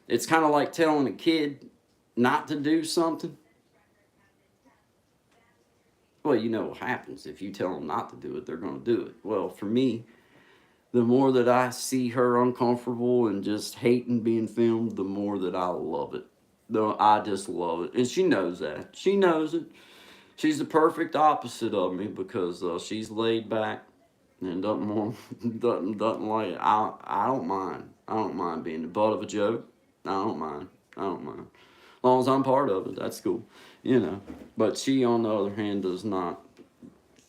it's kind of like telling a kid not to do something. Well, you know what happens. If you tell them not to do it, they're going to do it. Well, for me, the more that I see her uncomfortable and just hating being filmed, the more that I love it. Though I just love it. And she knows that. She knows it. She's the perfect opposite of me because she's laid back and doesn't want, doesn't like it. I don't mind. I don't mind being the butt of a joke. I don't mind. I don't mind. As long as I'm part of it, that's cool. You know. But she, on the other hand, does not.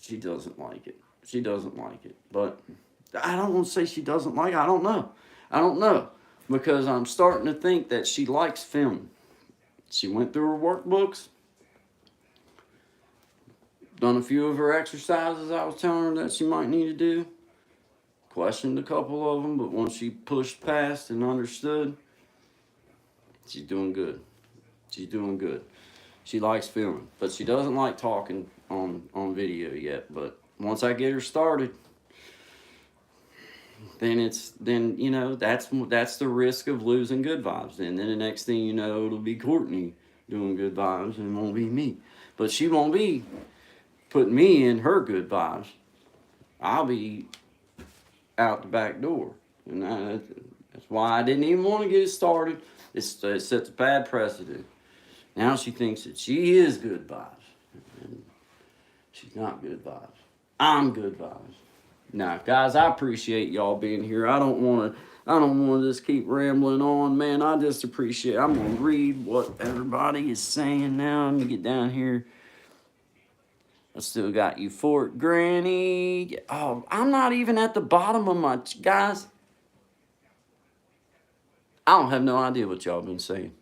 She doesn't like it. She doesn't like it. But I don't want to say she doesn't like it. I don't know. I don't know. Because I'm starting to think that she likes filming. She went through her workbooks, done a few of her exercises I was telling her that she might need to do, questioned a couple of them, but once she pushed past and understood, she's doing good. She's doing good. She likes filming, but she doesn't like talking on video yet. But once I get her started, then you know that's the risk of losing good vibes. And then the next thing you know, it'll be Courtney doing good vibes, and it won't be me. But she won't be putting me in her good vibes. I'll be out the back door, and that's why I didn't even want to get it started. It sets a bad precedent. Now she thinks that she is good vibes, and she's not good vibes. I'm good vibes. Now, guys, I appreciate y'all being here. I don't want to just keep rambling on, man. I just appreciate. I'm gonna read what everybody is saying now. Let me get down here. I still got you, Fort Granny. Oh, I'm not even at the bottom of my guys. I don't have no idea what y'all been saying.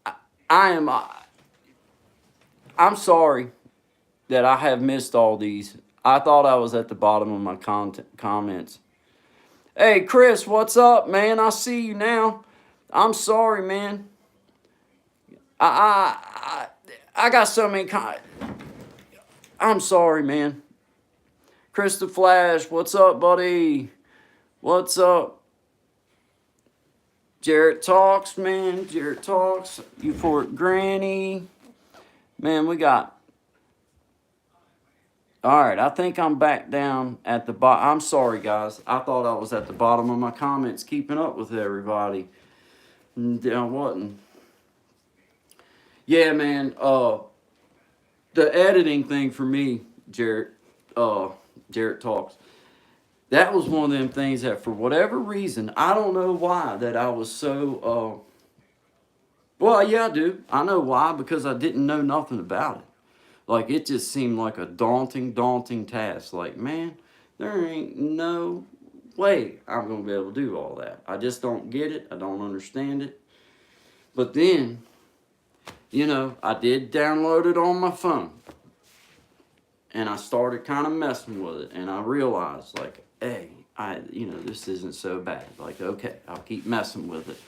I am. I'm sorry that I have missed all these. I thought I was at the bottom of my comments. Hey, Chris, what's up, man? I see you now. I'm sorry, man. I got so many. I'm sorry, man. Chris the Flash, what's up, buddy? What's up? Jarrett Talks, man. Jarrett Talks. You Fort Granny. Man, we got. All right, I think I'm back down at the bottom. I'm sorry, guys. I thought I was at the bottom of my comments keeping up with everybody. I wasn't. Yeah, man. The editing thing for me, Jarrett Talks. That was one of them things that, for whatever reason, I don't know why, that I was so. Well, yeah, I do. I know why, because I didn't know nothing about it. Like, it just seemed like a daunting task. Like, man, there ain't no way I'm going to be able to do all that. I just don't get it. I don't understand it. But then, you know, I did download it on my phone. And I started kind of messing with it. And I realized, like, hey, this isn't so bad. Like, okay, I'll keep messing with it.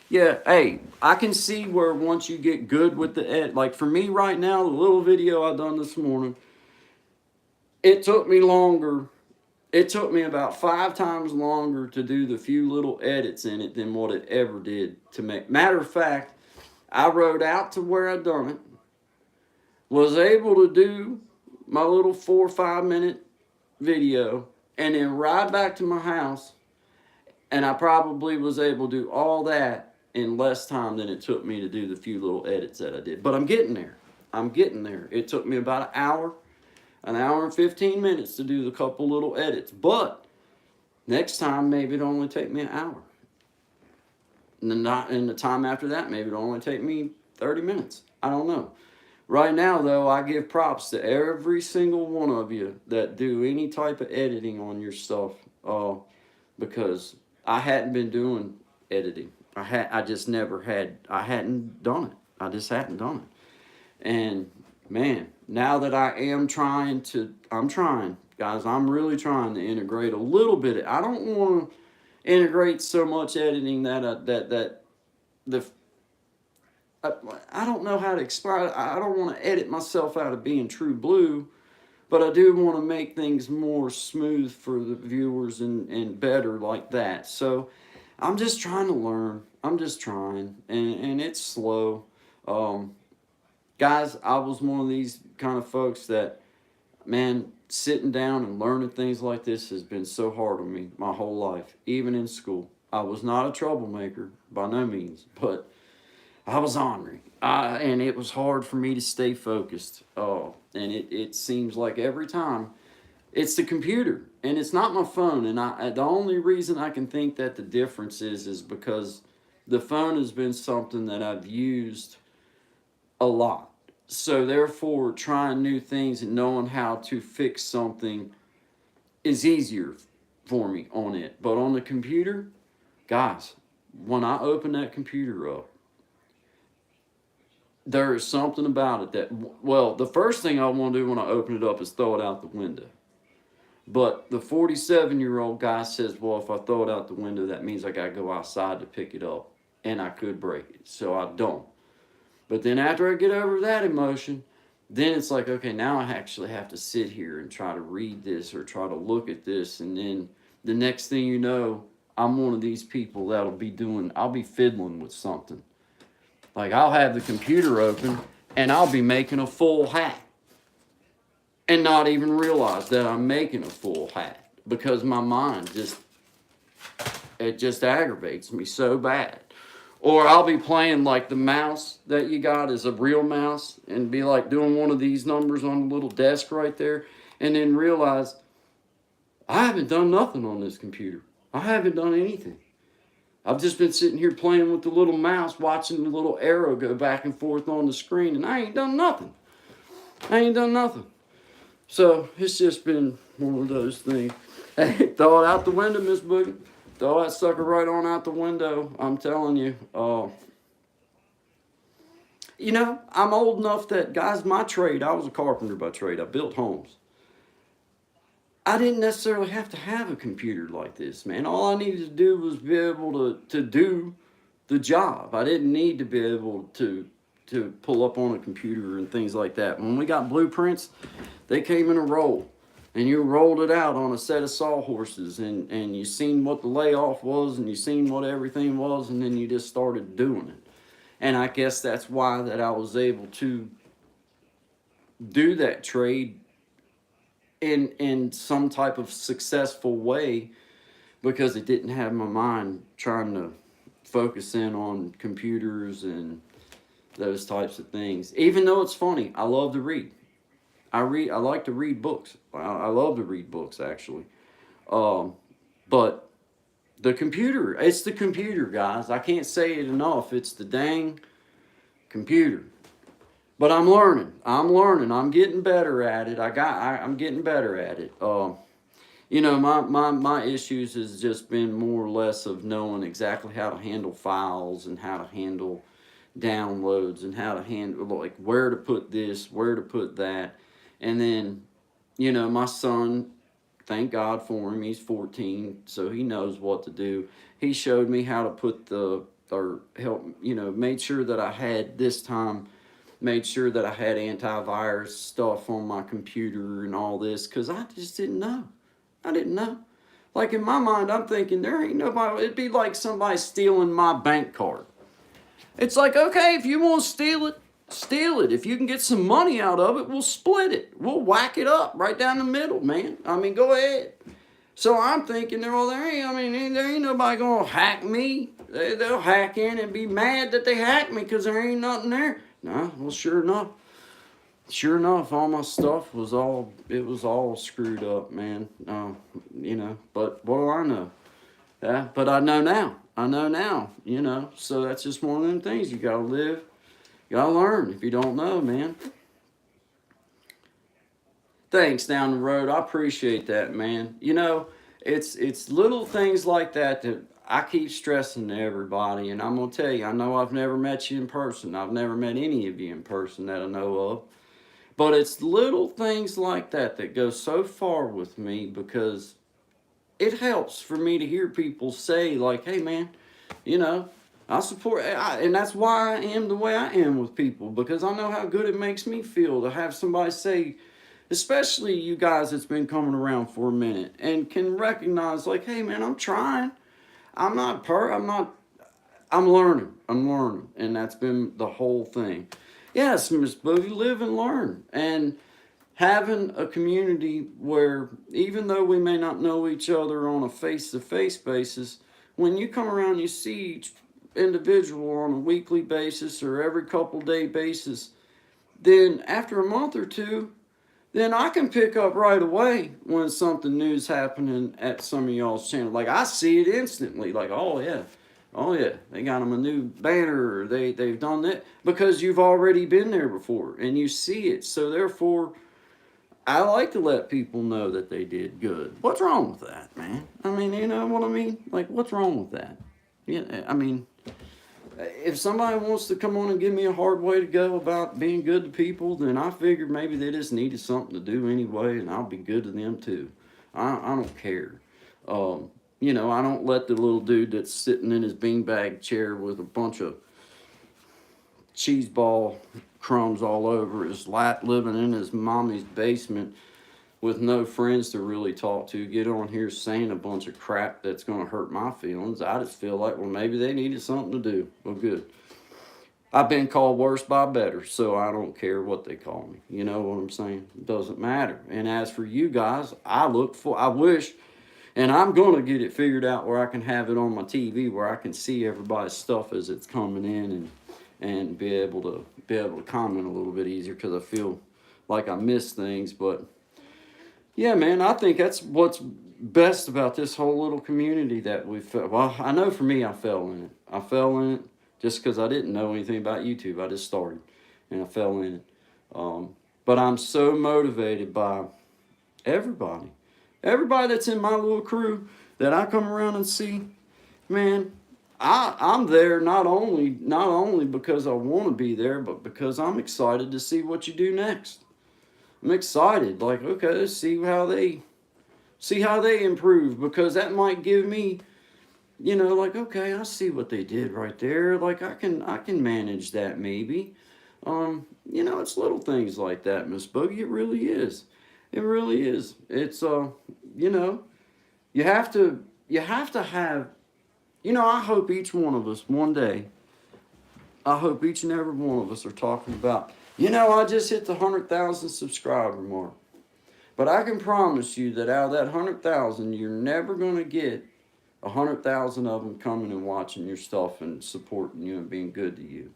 Yeah, hey, I can see where once you get good with the edit, like for me right now, the little video I done this morning, it took me longer. It took me about 5 times longer to do the few little edits in it than what it ever did to make. Matter of fact, I rode out to where I done it, was able to do my little 4 or 5 minute video, and then ride back to my house, and I probably was able to do all that in less time than it took me to do the few little edits that I did. But I'm getting there. I'm getting there. It took me about an hour and 15 minutes to do the couple little edits. But next time, maybe it'll only take me an hour. And the time after that, maybe it'll only take me 30 minutes. I don't know. Right now, though, I give props to every single one of you that do any type of editing on your stuff. Because I hadn't been doing editing. I just never had, I hadn't done it. I just hadn't done it. And man, now that I'm trying, guys, I'm really trying to integrate a little bit. I don't want to integrate so much editing that the I, I don't know how to explain. I don't want to edit myself out of being true blue, but I do want to make things more smooth for the viewers and better like that. So I'm just trying to learn. I'm just trying, and it's slow. Um, Guys, I was one of these kind of folks that, man, sitting down and learning things like this has been so hard on me my whole life, even in school. I was not a troublemaker by no means, but I was ornery. And it was hard for me to stay focused. And it seems like every time it's the computer and it's not my phone. And the only reason I can think that the difference is because the phone has been something that I've used a lot. So therefore, trying new things and knowing how to fix something is easier for me on it. But on the computer, guys, when I open that computer up, there is something about it that, well, the first thing I want to do when I open it up is throw it out the window. But the 47-year-old guy says, well, if I throw it out the window, that means I got to go outside to pick it up. And I could break it. So I don't. But then after I get over that emotion, then it's like, okay, now I actually have to sit here and try to read this or try to look at this. And then the next thing you know, I'm one of these people I'll be fiddling with something. Like I'll have the computer open and I'll be making a full hat and not even realize that I'm making a full hat because my mind it just aggravates me so bad. Or I'll be playing like the mouse that you got is a real mouse and be like doing one of these numbers on the little desk right there and then realize I haven't done nothing on this computer. I haven't done anything. I've just been sitting here playing with the little mouse, watching the little arrow go back and forth on the screen, and I ain't done nothing. So it's just been one of those things. Hey, throw it out the window, Miss Boogie. Throw that sucker right on out the window. I'm telling you. I'm old enough that, guys, my trade, I was a carpenter by trade. I built homes. I didn't necessarily have to have a computer like this, man. All I needed to do was be able to do the job. I didn't need to be able to pull up on a computer and things like that. When we got blueprints, they came in a roll. And you rolled it out on a set of sawhorses, and you seen what the layoff was, and you seen what everything was, and then you just started doing it. And I guess that's why that I was able to do that trade in some type of successful way, because it didn't have my mind trying to focus in on computers and those types of things. Even though it's funny, I love to read. I like to read books. I love to read books, actually. But it's the computer, guys. I can't say it enough. It's the dang computer. But I'm learning. I'm getting better at it. I'm getting better at it. My issues has just been more or less of knowing exactly how to handle files and how to handle downloads and how to handle, like, where to put this, where to put that. And then, my son, thank God for him, he's 14, so he knows what to do. He showed me how to made sure that I had antivirus stuff on my computer and all this, because I just didn't know. I didn't know. Like, in my mind, I'm thinking, there ain't nobody, it'd be like somebody stealing my bank card. It's like, okay, if you want to steal it, steal it. If you can get some money out of it, we'll split it. We'll whack it up right down the middle, man. I mean, go ahead. So I'm thinking, there ain't nobody going to hack me. They'll hack in and be mad that they hacked me because there ain't nothing there. No, well, sure enough, all my stuff was all screwed up, man. But what do I know? Yeah, but I know now, so that's just one of them things. You gotta live, you gotta learn. If you don't know, man. Thanks down the road. I appreciate that, man. It's little things like that I keep stressing to everybody, and I'm going to tell you, I know I've never met you in person. I've never met any of you in person that I know of. But it's little things like that that go so far with me, because it helps for me to hear people say, like, hey, man, you know, I support, and that's why I am the way I am with people, because I know how good it makes me feel to have somebody say, especially you guys that's been coming around for a minute and can recognize, like, hey, man, I'm trying. I'm learning. I'm learning. And that's been the whole thing. Yes, Miss Boogie, live and learn. And having a community where, even though we may not know each other on a face-to-face basis, when you come around, you see each individual on a weekly basis or every couple day basis, then after a month or two, then I can pick up right away when something new's happening at some of y'all's channel. Like, I see it instantly. Like, oh yeah, they got them a new banner, or they've done that, because you've already been there before and you see it. So therefore, I like to let people know that they did good. What's wrong with that, man? I mean, you know what I mean? Like, what's wrong with that? Yeah, I mean, if somebody wants to come on and give me a hard way to go about being good to people, then I figured maybe they just needed something to do anyway, and I'll be good to them too. I don't care. You know, I don't let the little dude that's sitting in his beanbag chair with a bunch of cheese ball crumbs all over his lap, living in his mommy's basement with no friends to really talk to, get on here saying a bunch of crap that's going to hurt my feelings. I just feel like, well, maybe they needed something to do. Well, good. I've been called worse by better, so I don't care what they call me. You know what I'm saying? It doesn't matter. And as for you guys, I wish, and I'm going to get it figured out where I can have it on my TV, where I can see everybody's stuff as it's coming in, and be able to comment a little bit easier, because I feel like I miss things. But yeah, man, I think that's what's best about this whole little community that we felt. Well, I know for me, I fell in it. I fell in it just because I didn't know anything about YouTube. I just started, and I fell in it. But I'm so motivated by everybody. Everybody that's in my little crew that I come around and see, man, I'm there not only because I want to be there, but because I'm excited to see what you do next. I'm excited, like, okay, let's see how they improve, because that might give me, you know, like, okay, I see what they did right there. Like, I can manage that maybe. You know, it's little things like that, Miss Boogie. It really is. It really is. It's you know, you have to have, you know, I hope each one of us one day, I hope each and every one of us are talking about, you know, I just hit the 100,000 subscriber mark. But I can promise you that out of that 100,000, you're never going to get 100,000 of them coming and watching your stuff and supporting you and being good to you.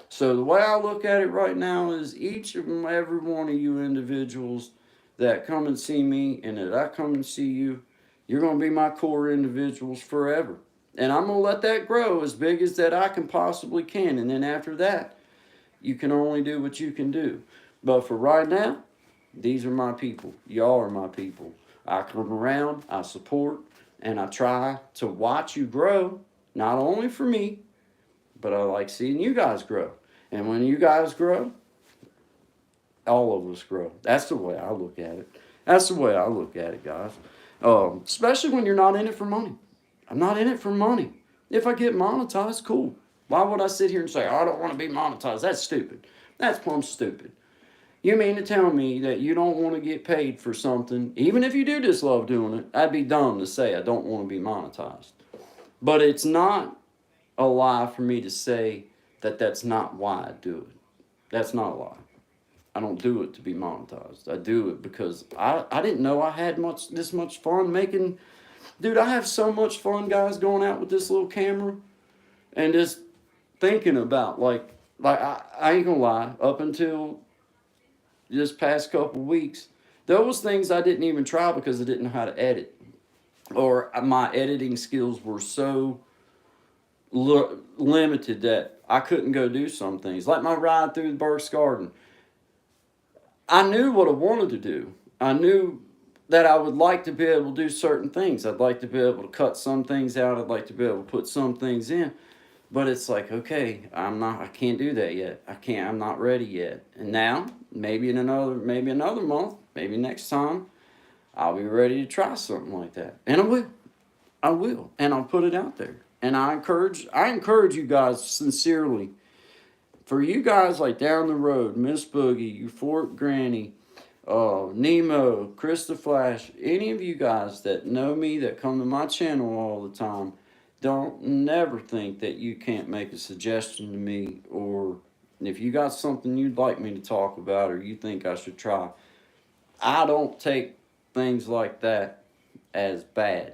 So the way I look at it right now is, each and every one of you individuals that come and see me, and that I come and see you, you're going to be my core individuals forever. And I'm going to let that grow as big as that I can possibly can. And then after that, you can only do what you can do. But for right now, these are my people. Y'all are my people. I come around, I support, and I try to watch you grow, not only for me, but I like seeing you guys grow. And when you guys grow, all of us grow. That's the way I look at it. That's the way I look at it, guys. Especially when you're not in it for money. I'm not in it for money. If I get monetized, cool. Why would I sit here and say, I don't want to be monetized? That's stupid. That's plumb stupid. You mean to tell me that you don't want to get paid for something, even if you do just love doing it? I'd be dumb to say I don't want to be monetized. But it's not a lie for me to say that that's not why I do it. That's not a lie. I don't do it to be monetized. I do it because I didn't know I had this much fun making. Dude, I have so much fun, guys, going out with this little camera and just thinking about, like I ain't gonna lie, up until this past couple weeks, those things I didn't even try because I didn't know how to edit, or my editing skills were so limited that I couldn't go do some things, like my ride through the Burke's Garden. I knew what I wanted to do. I knew that I would like to be able to do certain things. I'd like to be able to cut some things out. I'd like to be able to put some things in. But it's like, okay, I can't do that yet. I'm not ready yet. And now, maybe another month, maybe next time, I'll be ready to try something like that. And I will. And I'll put it out there. And I encourage you guys sincerely. For you guys like down the road, Miss Boogie, you Fort Granny, Nemo, Krista Flash, any of you guys that know me, that come to my channel all the time, don't never think that you can't make a suggestion to me, or if you got something you'd like me to talk about or you think I should try. I don't take things like that as bad.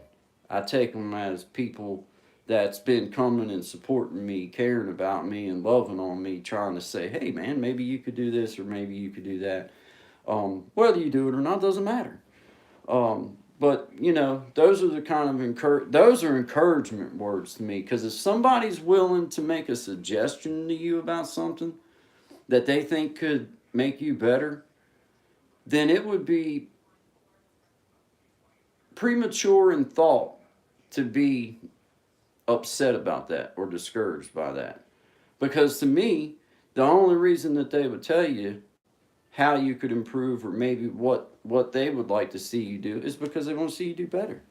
I take them as people that's been coming and supporting me, caring about me and loving on me, trying to say, hey man, maybe you could do this or maybe you could do that. Whether you do it or not doesn't matter. But you know, those are the kind of those are encouragement words to me, because if somebody's willing to make a suggestion to you about something that they think could make you better, then it would be premature in thought to be upset about that or discouraged by that. Because to me, the only reason that they would tell you how you could improve, or maybe what they would like to see you do, is because they want to see you do better.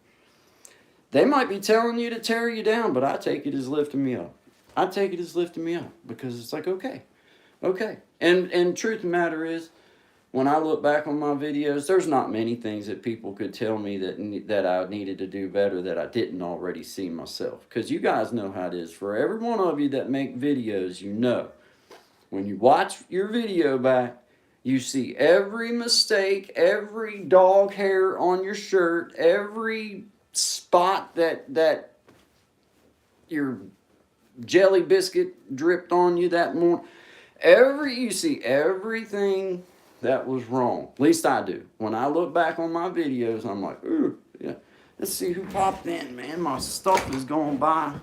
They might be telling you to tear you down, but I take it as lifting me up. I take it as lifting me up, because it's like, okay. And truth of the matter is, when I look back on my videos, there's not many things that people could tell me that I needed to do better that I didn't already see myself. Because you guys know how it is. For every one of you that make videos, you know, when you watch your video back, you see every mistake, every dog hair on your shirt, every spot that your jelly biscuit dripped on you that morning. You see everything that was wrong. At least I do. When I look back on my videos, I'm like, ooh, yeah. Let's see who popped in, man. My stuff is going by.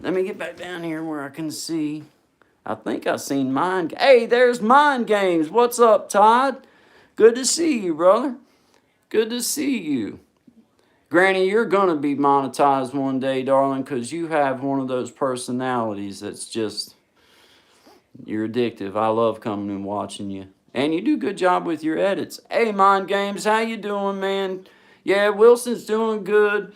Let me get back down here where I can see. I think I seen Mind. Hey, there's Mind Games. What's up, Todd? Good to see you, brother. Good to see you. Granny, you're going to be monetized one day, darling, because you have one of those personalities that's just, you're addictive. I love coming and watching you. And you do a good job with your edits. Hey, Mind Games, how you doing, man? Yeah, Wilson's doing good.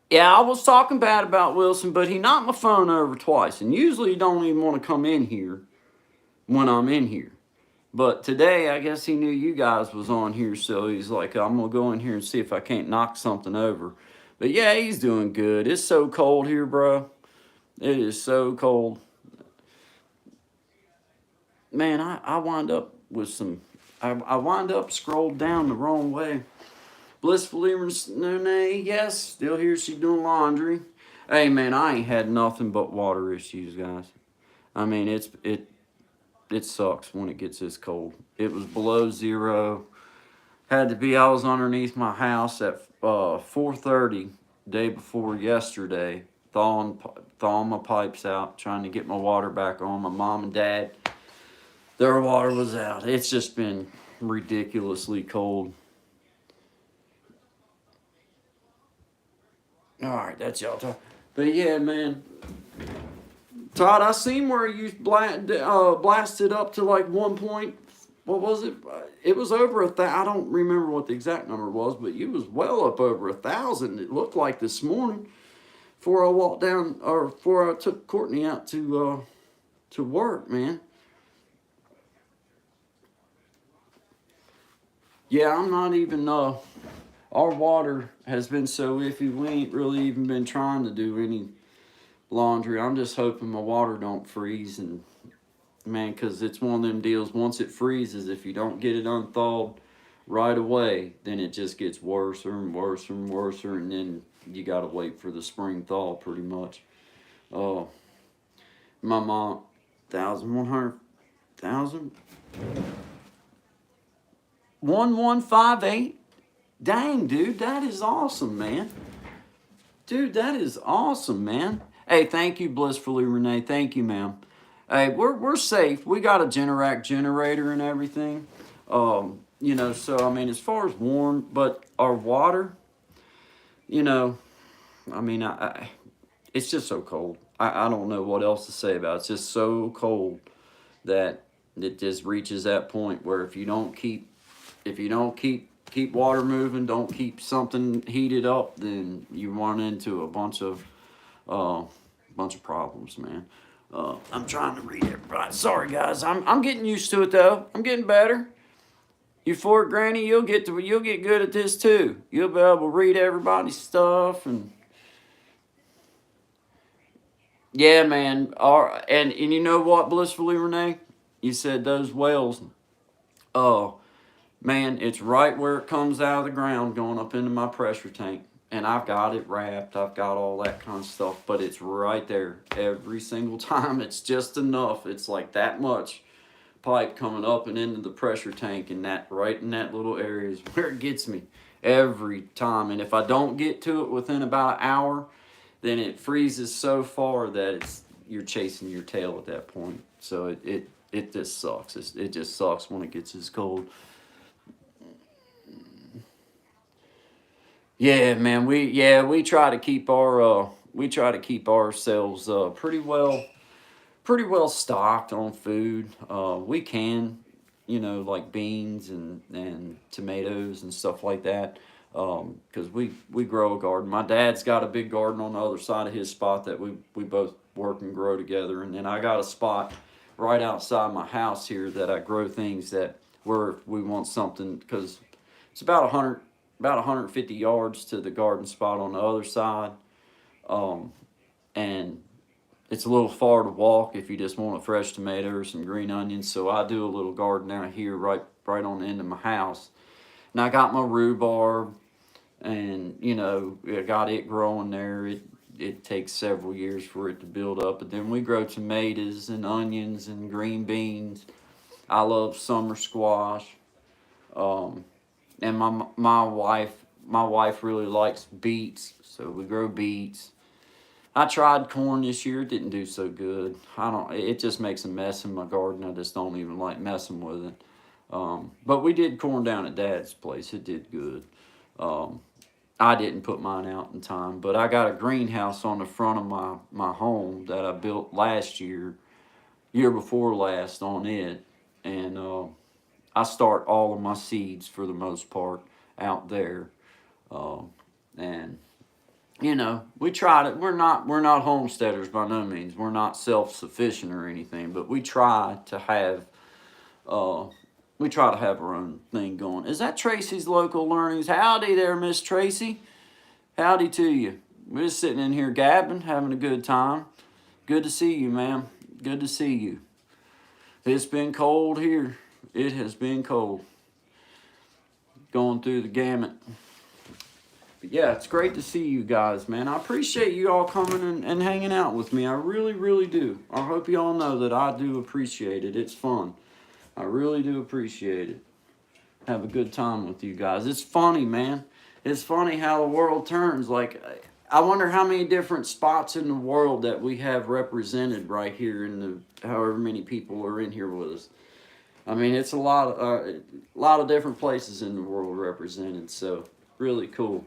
Yeah, I was talking bad about Wilson, but he knocked my phone over twice. And usually he don't even want to come in here when I'm in here. But today, I guess he knew you guys was on here, so he's like, I'm going to go in here and see if I can't knock something over. But yeah, he's doing good. It's so cold here, bro. It is so cold. Man, I wind up with some... I wind up scrolled down the wrong way. Blissfully Renee, yes, still here. She's doing laundry. Hey, man, I ain't had nothing but water issues, guys. I mean, it sucks when it gets this cold. It was below zero. Had to be. I was underneath my house at 4:30 day before yesterday, thawing my pipes out, trying to get my water back on. My mom and dad, their water was out. It's just been ridiculously cold. All right, that's y'all talk. But yeah, man, Todd, I seen where you blasted up to like 1 point. What was it? It was over 1,000. I don't remember what the exact number was, but you was well up over 1,000. It looked like this morning before I walked down, or before I took Courtney out to work, man. Yeah, I'm not even. Our water has been so iffy. We ain't really even been trying to do any laundry. I'm just hoping my water don't freeze, and man, because it's one of them deals. Once it freezes, if you don't get it unthawed right away, then it just gets worse and worse and worse, and then you gotta wait for the spring thaw pretty much. My mom, 1,100,000, 1158. Dang, dude, that is awesome, man. Dude, that is awesome, man. Hey, thank you, Blissfully Renee. Thank you, ma'am. Hey, we're safe. We got a Generac generator and everything. you know, so I mean, as far as warm, but our water, you know, I mean, it's just so cold. I don't know what else to say about it. It's just so cold that it just reaches that point where if you don't keep water moving, don't keep something heated up, then you run into a bunch of problems, man. I'm trying to read it right. Sorry, guys. I'm getting used to it though. I'm getting better. You for it, Granny, you'll get good at this too. You'll be able to read everybody's stuff and yeah, man. And you know what, Blissfully Renee? You said those whales. Oh, man, it's right where it comes out of the ground going up into my pressure tank. And I've got it wrapped. I've got all that kind of stuff. But it's right there every single time. It's just enough. It's like that much pipe coming up and into the pressure tank. And that right in that little area is where it gets me every time. And if I don't get to it within about an hour, then it freezes so far that you're chasing your tail at that point. So it just sucks. It just sucks when it gets this cold. Yeah, man. We try to keep ourselves pretty well stocked on food. We can, you know, like beans and tomatoes and stuff like that. Because we grow a garden. My dad's got a big garden on the other side of his spot that we both work and grow together. And then I got a spot right outside my house here that I grow things that where we want something because it's about 150 yards to the garden spot on the other side. And it's a little far to walk if you just want a fresh tomato or some green onions. So I do a little garden out here right on the end of my house. And I got my rhubarb and, you know, I got it growing there. It takes several years for it to build up. But then we grow tomatoes and onions and green beans. I love summer squash. Um, and my wife really likes beets, so we grow beets. I tried corn this year, didn't do so good. It just makes a mess in my garden. I just don't even like messing with it. But we did corn down at Dad's place. It did good. Um, I didn't put mine out in time, but I got a greenhouse on the front of my home that I built last year before last on it. And I start all of my seeds for the most part out there. And you know, we try to. We're not homesteaders by no means. We're not self sufficient or anything, but uh, we try to have our own thing going. Is that Tracy's local learnings? Howdy there, Miss Tracy. Howdy to you. We're just sitting in here gabbing, having a good time. Good to see you, ma'am. Good to see you. It's been cold here. It has been cold. Going through the gamut. But yeah, it's great to see you guys, man. I appreciate you all coming and hanging out with me. I really, really do. I hope you all know that I do appreciate it. It's fun. I really do appreciate it. Have a good time with you guys. It's funny, man. It's funny how the world turns. Like, I wonder how many different spots in the world that we have represented right here in the however many people are in here with us. I mean, it's a lot of different places in the world represented. So really cool,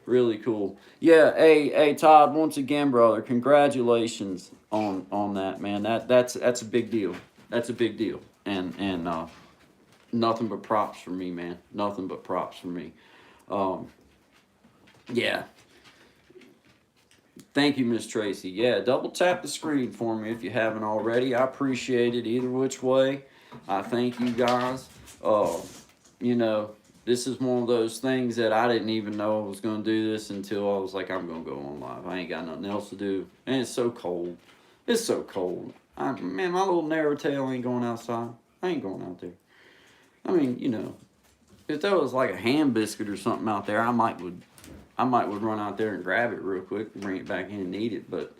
really cool. Yeah, hey Todd, once again, brother, congratulations on that, man. That's a big deal. That's a big deal. And nothing but props for me, man. Nothing but props for me. Yeah. Thank you, Miss Tracy. Yeah, double tap the screen for me if you haven't already. I appreciate it either which way. I thank you guys. You know, this is one of those things that I didn't even know I was going to do this until I was like, I'm going to go on live. I ain't got nothing else to do. And it's so cold. It's so cold. Man, my little narrow tail ain't going outside. I ain't going out there. I mean, you know, if there was like a ham biscuit or something out there, I might would run out there and grab it real quick and bring it back in and eat it. But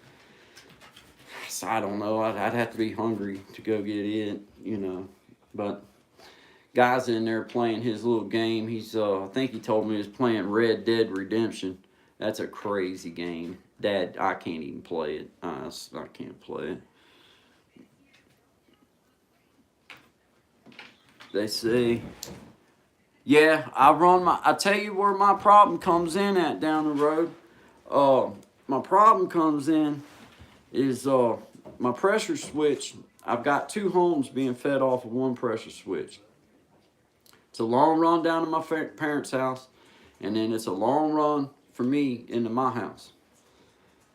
so I don't know. I'd have to be hungry to go get it, you know. But guy's in there playing his little game. He's I think he told me he was playing Red Dead Redemption. That's a crazy game. Dad, I can't even play it. I can't play it. They say Yeah, I tell you where my problem comes in at down the road. My problem comes in is my pressure switch. I've got two homes being fed off of one pressure switch. It's a long run down to my parents' house, and then it's a long run for me into my house.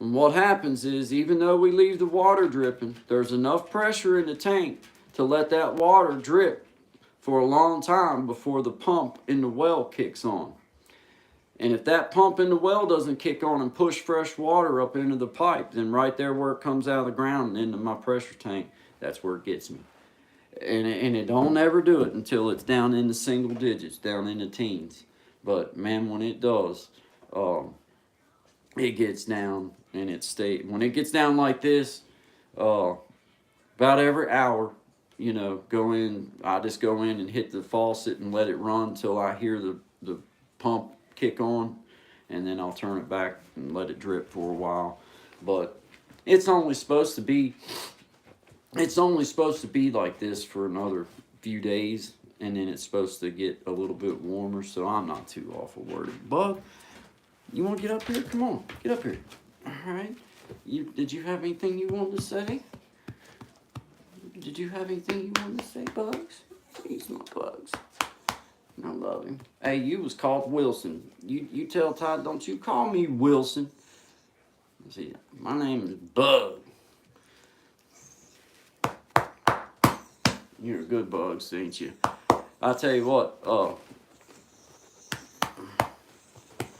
And what happens is, even though we leave the water dripping, there's enough pressure in the tank to let that water drip for a long time before the pump in the well kicks on. And if that pump in the well doesn't kick on and push fresh water up into the pipe, then right there where it comes out of the ground and into my pressure tank, that's where it gets me. And it don't ever do it until it's down in the single digits, down in the teens. But man, when it does, it gets down and it stays. When it gets down like this, about every hour, I just go in and hit the faucet and let it run till I hear the pump kick on, and then I'll turn it back and let it drip for a while. But it's only supposed to be like this for another few days, and then it's supposed to get a little bit warmer, so I'm not too awful worried. Bug, you want to get up here? Come on, get up here. All right. Did you have anything you wanted to say? Did you have anything you wanted to say, Bugs? He's my Bugs. I love him. Hey, you was called Wilson. You tell Todd, don't you call me Wilson. See, my name is Bug. You're a good Bugs, ain't you? I tell you what,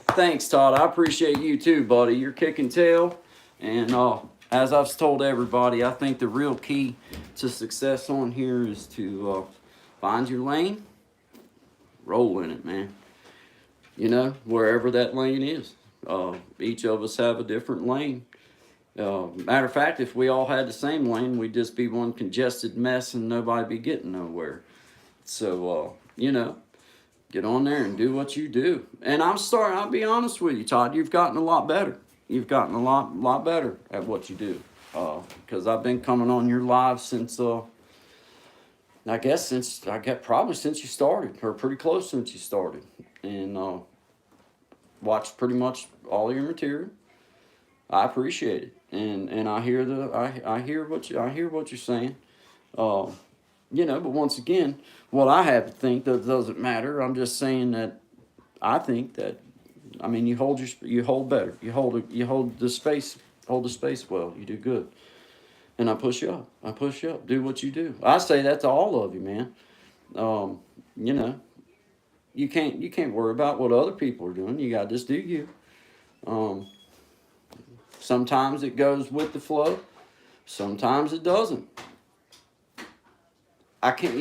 thanks, Todd. I appreciate you too, buddy. You're kicking tail. And as I've told everybody, I think the real key to success on here is to find your lane, roll in it, man. Wherever that lane is. Each of us have a different lane. Matter of fact, if we all had the same lane, we'd just be one congested mess and nobody be getting nowhere. So, get on there and do what you do. And I'll be honest with you, Todd, you've gotten a lot better. You've gotten a lot better at what you do. Because I've been coming on your live since, probably since you started, or pretty close since you started. And watched pretty much all your material. I appreciate it. And I hear what you're saying. But once again, what I have to think that doesn't matter. I'm just saying that I think that, you hold better. You hold the space well. You do good. And I push you up. Do what you do. I say that to all of you, man. You can't worry about what other people are doing. You gotta just do you. Sometimes it goes with the flow. Sometimes it doesn't. I can't,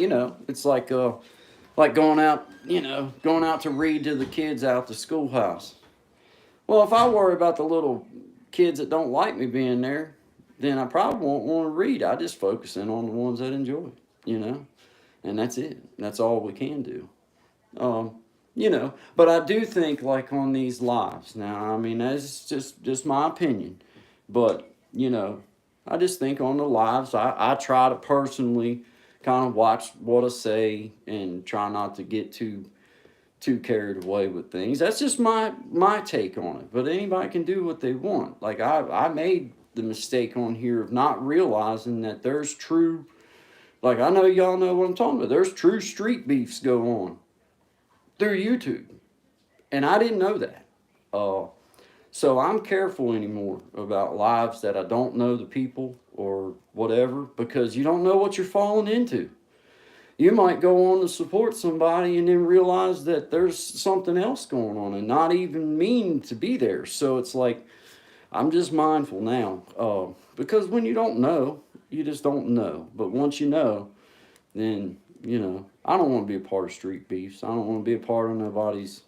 it's like going out to read to the kids out the schoolhouse. Well, if I worry about the little kids that don't like me being there, then I probably won't want to read. I just focus in on the ones that enjoy it, and that's it. That's all we can do. But I do think like on these lives now, that's just my opinion, but I just think on the lives, I try to personally kind of watch what I say and try not to get too carried away with things. That's just my take on it. But anybody can do what they want. Like I made the mistake on here of not realizing that there's true, like I know y'all know what I'm talking about. There's true street beefs go on through YouTube, and I didn't know that. So I'm careful anymore about lives that I don't know the people or whatever, because you don't know what you're falling into. You might go on to support somebody and then realize that there's something else going on and not even mean to be there. So it's like, I'm just mindful now, because when you don't know, you just don't know. But once you know, then, I don't want to be a part of street beefs. I don't want to be a part of nobody's,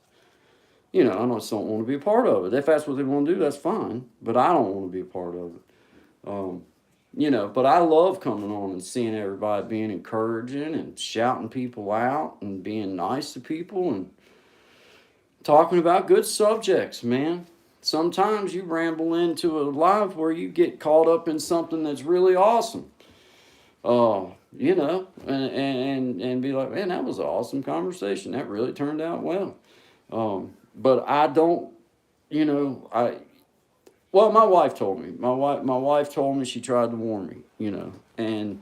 I just don't want to be a part of it. If that's what they want to do, that's fine. But I don't want to be a part of it. But I love coming on and seeing everybody being encouraging and shouting people out and being nice to people and talking about good subjects, man. Sometimes you ramble into a live where you get caught up in something that's really awesome. you know, and be like, man, that was an awesome conversation. That really turned out well. But I don't, you know, well, my wife told me. My wife told me, she tried to warn me, you know, and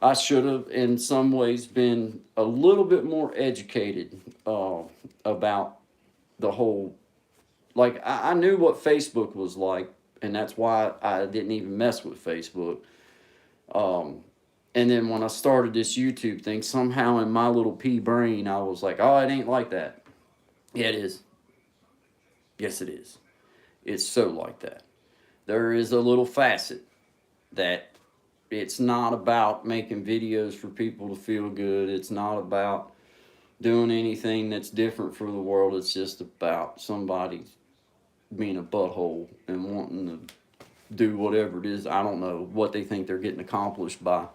I should have, in some ways, been a little bit more educated about the whole. Like, I knew what Facebook was like, and that's why I didn't even mess with Facebook. Um, and then when I started this YouTube thing, somehow in my little pea brain, I was like, oh, it ain't like that. Yeah, it is. Yes, it is. It's so like that. There is a little facet that it's not about making videos for people to feel good. It's not about doing anything that's different for the world. It's just about somebody being a butthole and wanting to do whatever it is. I don't know what they think they're getting accomplished by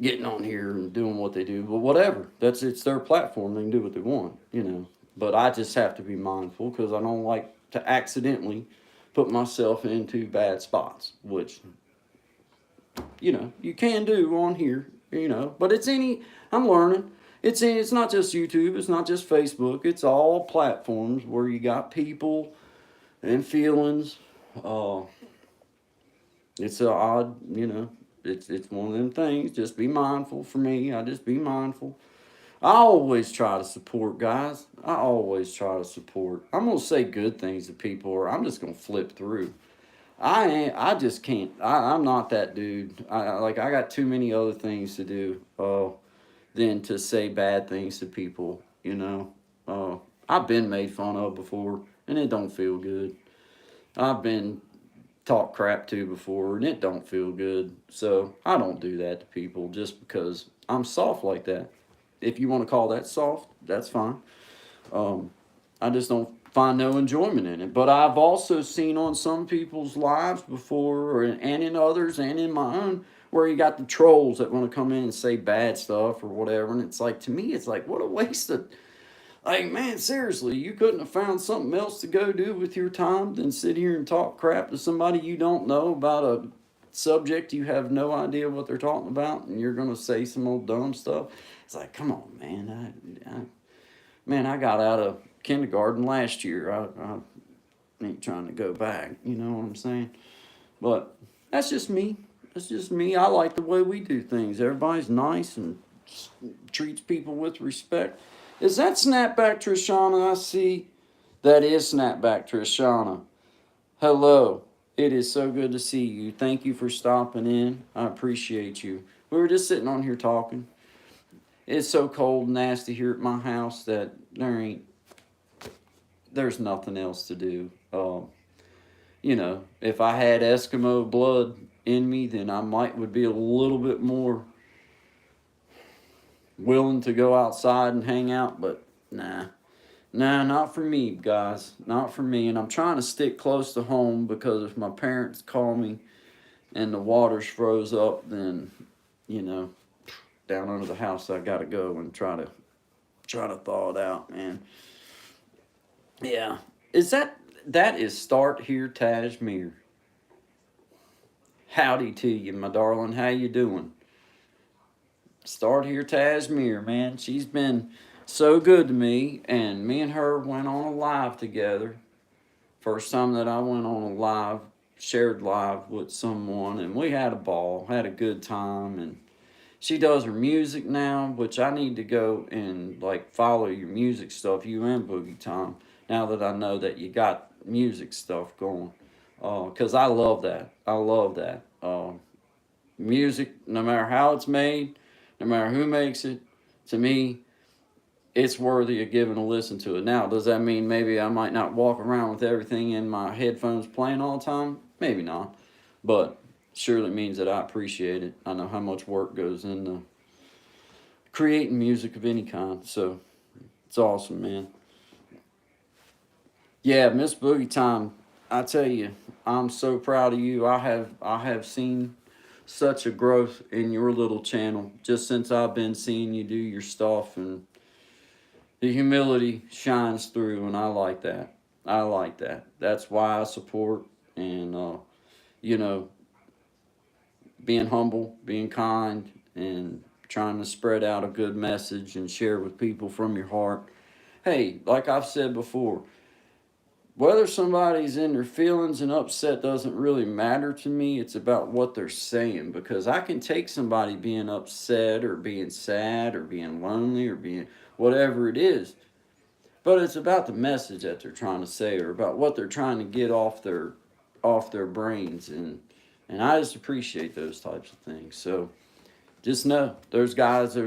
getting on here and doing what they do, but whatever. It's their platform. They can do what they want, you know. But I just have to be mindful because I don't like to accidentally put myself into bad spots, which, you know, you can do on here, you know. But it's any. I'm learning. It's not just YouTube. It's not just Facebook. It's all platforms where you got people and feelings. Uh, it's a odd, you know. It's one of them things. Just be mindful. For me, I just be mindful. I always try to support, guys. I always try to support. I'm gonna say good things to people, or I'm just gonna flip through. I ain't. I just can't. I'm not that dude. I got too many other things to do. Than to say bad things to people. You know. I've been made fun of before, and it don't feel good. I've been talked crap to before, and it don't feel good. So I don't do that to people just because I'm soft like that. If you want to call that soft, that's fine. Um, I just don't find no enjoyment in it. But I've also seen on some people's lives before, and in others, and in my own, where you got the trolls that want to come in and say bad stuff or whatever. And it's like, to me, it's like, what a waste of. Like, man, seriously, you couldn't have found something else to go do with your time than sit here and talk crap to somebody you don't know about a subject you have no idea what they're talking about, and you're gonna say some old dumb stuff. It's like, come on, man. Man, I got out of kindergarten last year. I ain't trying to go back. You know what I'm saying? But that's just me. That's just me. I like the way we do things. Everybody's nice and treats people with respect. Is that Snapback Trishana I see? That is Snapback Trishana. Hello. It is so good to see you. Thank you for stopping in. I appreciate you. We were just sitting on here talking. It's so cold and nasty here at my house that there's nothing else to do. You know, if I had Eskimo blood in me, then I might would be a little bit more willing to go outside and hang out, but nah. Nah, not for me, guys. Not for me. And I'm trying to stick close to home because if my parents call me and the water's froze up, then, you know, down under the house I gotta go and try to thaw it out, man. Yeah. That is Start Here Tajmir. Howdy to you, my darling. How you doing? Start Here Tajmir, man. She's been so good to me, and me and her went on a live together. First time that I went on a live, shared live with someone, and we had a ball, had a good time, and she does her music now, which I need to go and like follow your music stuff, you and Boogie Time, now that I know that you got music stuff going. Cause I love that. I love that. Music, no matter how it's made, no matter who makes it, to me, it's worthy of giving a listen to it. Now, does that mean maybe I might not walk around with everything in my headphones playing all the time? Maybe not. But surely means that I appreciate it. I know how much work goes into creating music of any kind. So it's awesome, man. Yeah, Miss Boogie Time, I tell you, I'm so proud of you. I have seen such a growth in your little channel just since I've been seeing you do your stuff, and the humility shines through, and I like that. I like that. That's why I support, and you know, being humble, being kind, and trying to spread out a good message and share with people from your heart. Hey, like I've said before, whether somebody's in their feelings and upset doesn't really matter to me. It's about what they're saying, because I can take somebody being upset or being sad or being lonely or being whatever it is, but it's about the message that they're trying to say, or about what they're trying to get off their brains. And I just appreciate those types of things. So just know there's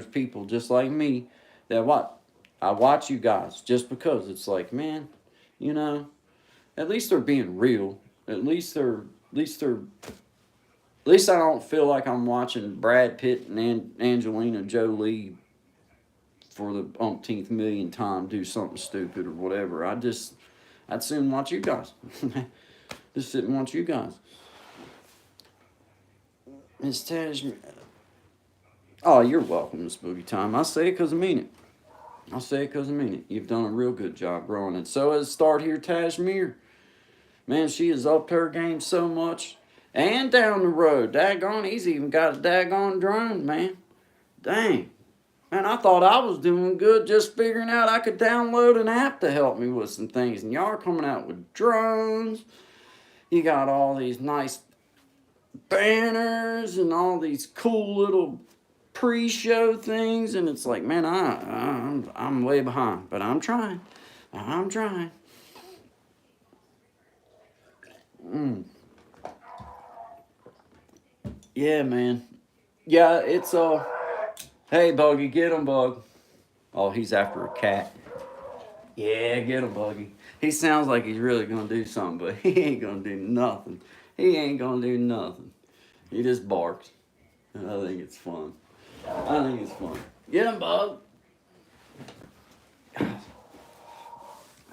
people just like me that what I watch you guys just because it's like, man, you know, at least they're being real. At least I don't feel like I'm watching Brad Pitt and Angelina Jolie for the umpteenth million time do something stupid or whatever. I'd soon watch you guys. Just sit and watch you guys. Miss Tash. Oh, you're welcome, Miss Boogie Time. I say it because I mean it. I say it because I mean it. You've done a real good job growing it. So has Start Here Tashmere. Man, she has upped her game so much. And down the road, daggone, he's even got a daggone drone, man. Dang. Man, I thought I was doing good just figuring out I could download an app to help me with some things. And y'all are coming out with drones. You got all these nice banners and all these cool little pre-show things. And it's like, man, I'm way behind. But I'm trying. I'm trying. Yeah, man. Yeah, it's hey, Buggy, get him, Bug. Oh, he's after a cat. Yeah, get him, Buggy. He sounds like he's really gonna do something, but he ain't gonna do nothing. He ain't gonna do nothing. He just barks. And I think it's fun. I think it's fun. Get him, Bug. God,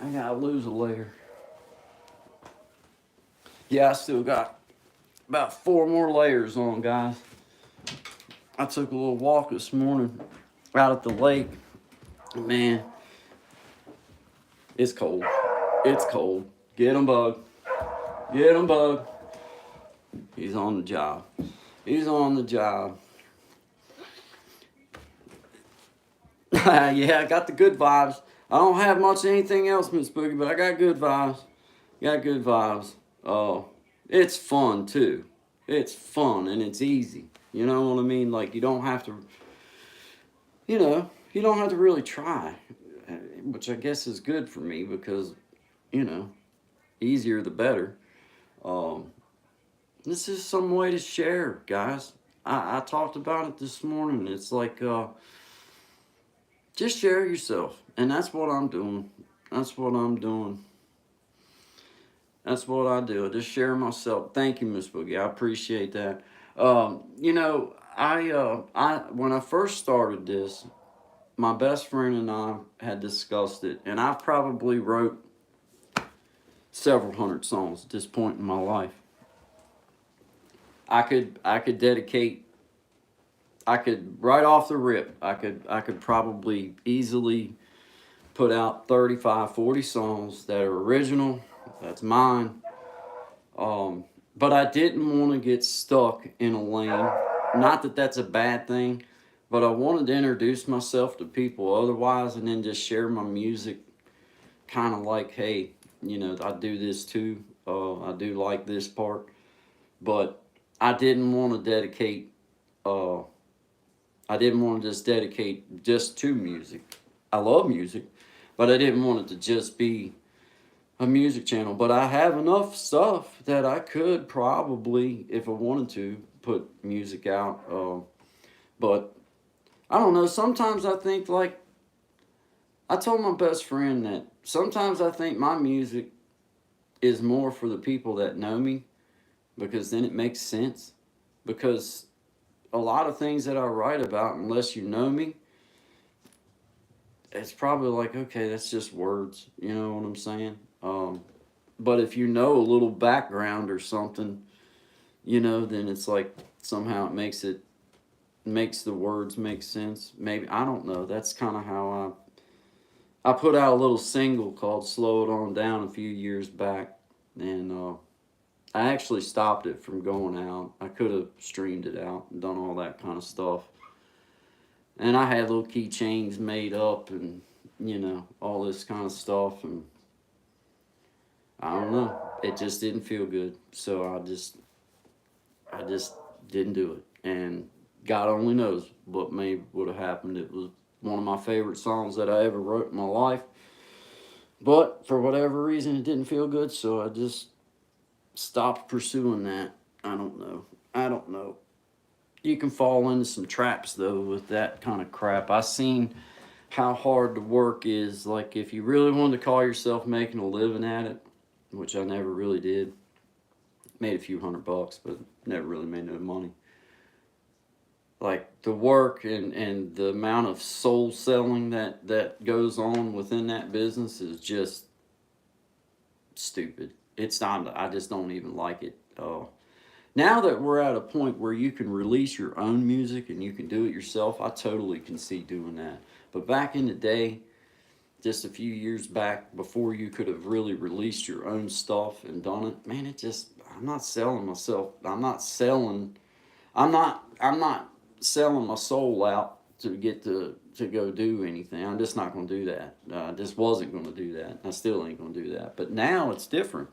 I gotta lose a layer. Yeah, I still got about 4 more layers on, guys. I took a little walk this morning out at the lake. Man, it's cold. It's cold. Get him, Bug. Get him, Bug. He's on the job. He's on the job. Yeah, I got the good vibes. I don't have much of anything else, Miss Boogie, but I got good vibes. Got good vibes. Oh, it's fun too. It's fun and it's easy. You know what I mean? Like, you don't have to, you don't have to really try, which I guess is good for me because, easier the better. Um, this is some way to share, guys. I talked about it this morning. It's like, just share yourself. And that's what I'm doing. That's what I'm doing. That's what I do. I just share myself. Thank you, Miss Boogie. I appreciate that. I when I first started this, my best friend and I had discussed it, and I've probably wrote several hundred songs at this point in my life. I could dedicate. I could right off the rip. I could probably easily put out 35, 40 songs that are original. That's mine. But I didn't want to get stuck in a lane. Not that that's a bad thing, but I wanted to introduce myself to people otherwise and then just share my music kind of like, hey, I do this too. I do like this part. But I didn't want to I didn't want to just dedicate just to music. I love music, but I didn't want it to just be a music channel. But I have enough stuff that I could probably, if I wanted to, put music out. But I don't know. Sometimes I think, like, I told my best friend that sometimes I think my music is more for the people that know me, because then it makes sense. Because a lot of things that I write about, unless you know me, it's probably like, okay, that's just words. You know what I'm saying? But if you know a little background or something, then it's like somehow makes the words make sense. Maybe, I don't know. That's kind of how I put out a little single called "Slow It On Down" a few years back, and I actually stopped it from going out. I could have streamed it out and done all that kind of stuff. And I had little keychains made up and, you know, all this kind of stuff. And I don't know. It just didn't feel good. So I just didn't do it. And God only knows what may would have happened. It was one of my favorite songs that I ever wrote in my life. But for whatever reason, it didn't feel good. So I just stopped pursuing that. I don't know. I don't know. You can fall into some traps though with that kind of crap. I seen how hard the work is. Like if you really wanted to call yourself making a living at it, which I never really did. Made a few $100, but never really made no money. Like the work and the amount of soul selling that goes on within that business is just stupid. It's not. I just don't even like it. Now that we're at a point where you can release your own music and you can do it yourself, I totally can see doing that. But back in the day, just a few years back, before you could have really released your own stuff and done it, man, it just, I'm not selling myself. I'm not selling my soul out to get to go do anything. I'm just not going to do that. I just wasn't going to do that. I still ain't going to do that. But now it's different.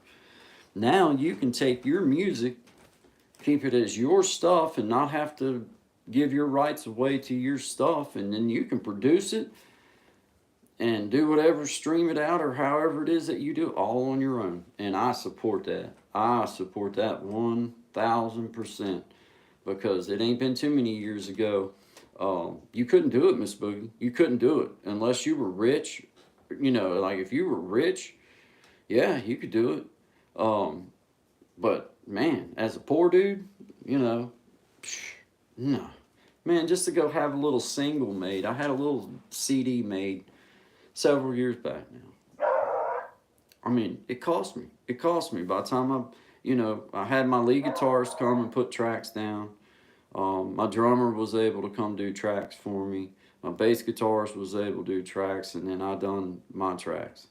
Now you can take your music, keep it as your stuff, and not have to give your rights away to your stuff, and then you can produce it and do whatever, stream it out, or however it is that you do, all on your own. And I support that. I support that 1,000%, because it ain't been too many years ago. You couldn't do it, Miss Boogie. You couldn't do it unless you were rich. You know, like if you were rich, yeah, you could do it. But man, as a poor dude, you know, no. Man, just to go have a little single made. I had a little CD made several years back now. I mean, it cost me. It cost me. By the time I had my lead guitarist come and put tracks down. My drummer was able to come do tracks for me. My bass guitarist was able to do tracks, and then I done my tracks.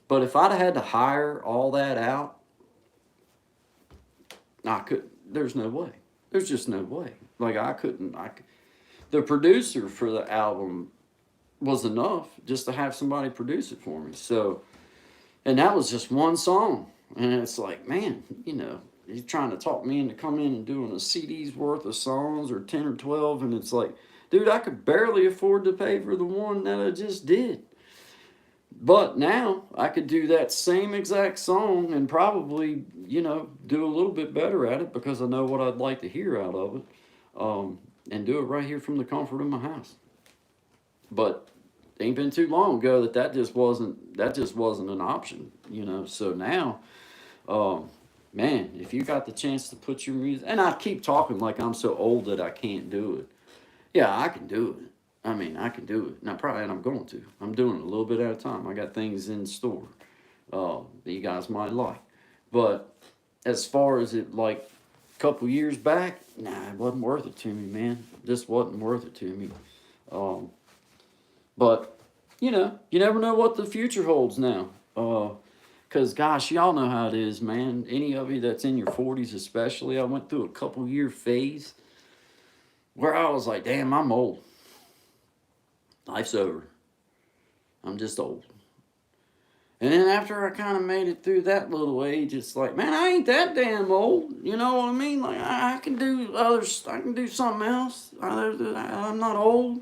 But if I'd had to hire all that out, I could. There's no way. There's just no way. Like I couldn't. The producer for the album was enough just to have somebody produce it for me. So, and that was just one song. And it's like, man, he's trying to talk me into coming in and doing a CD's worth of songs or 10 or 12. And it's like, dude, I could barely afford to pay for the one that I just did. But now I could do that same exact song and probably, do a little bit better at it because I know what I'd like to hear out of it, and do it right here from the comfort of my house. But it ain't been too long ago that just wasn't an option, So now, man, if you got the chance to put your music, and I keep talking like I'm so old that I can't do it. Yeah, I can do it. I mean, I can do it. And I'm going to. I'm doing it a little bit at a time. I got things in store that you guys might like. But as far as it, like, a couple years back, nah, it wasn't worth it to me, man. Just wasn't worth it to me. But, you never know what the future holds now. Because, gosh, y'all know how it is, man. Any of you that's in your 40s especially, I went through a couple-year phase where I was like, damn, I'm old. Life's over. I'm just old. And then after I kind of made it through that little age, it's like, man, I ain't that damn old. You know what I mean? Like, I can do I can do something else. I'm not old.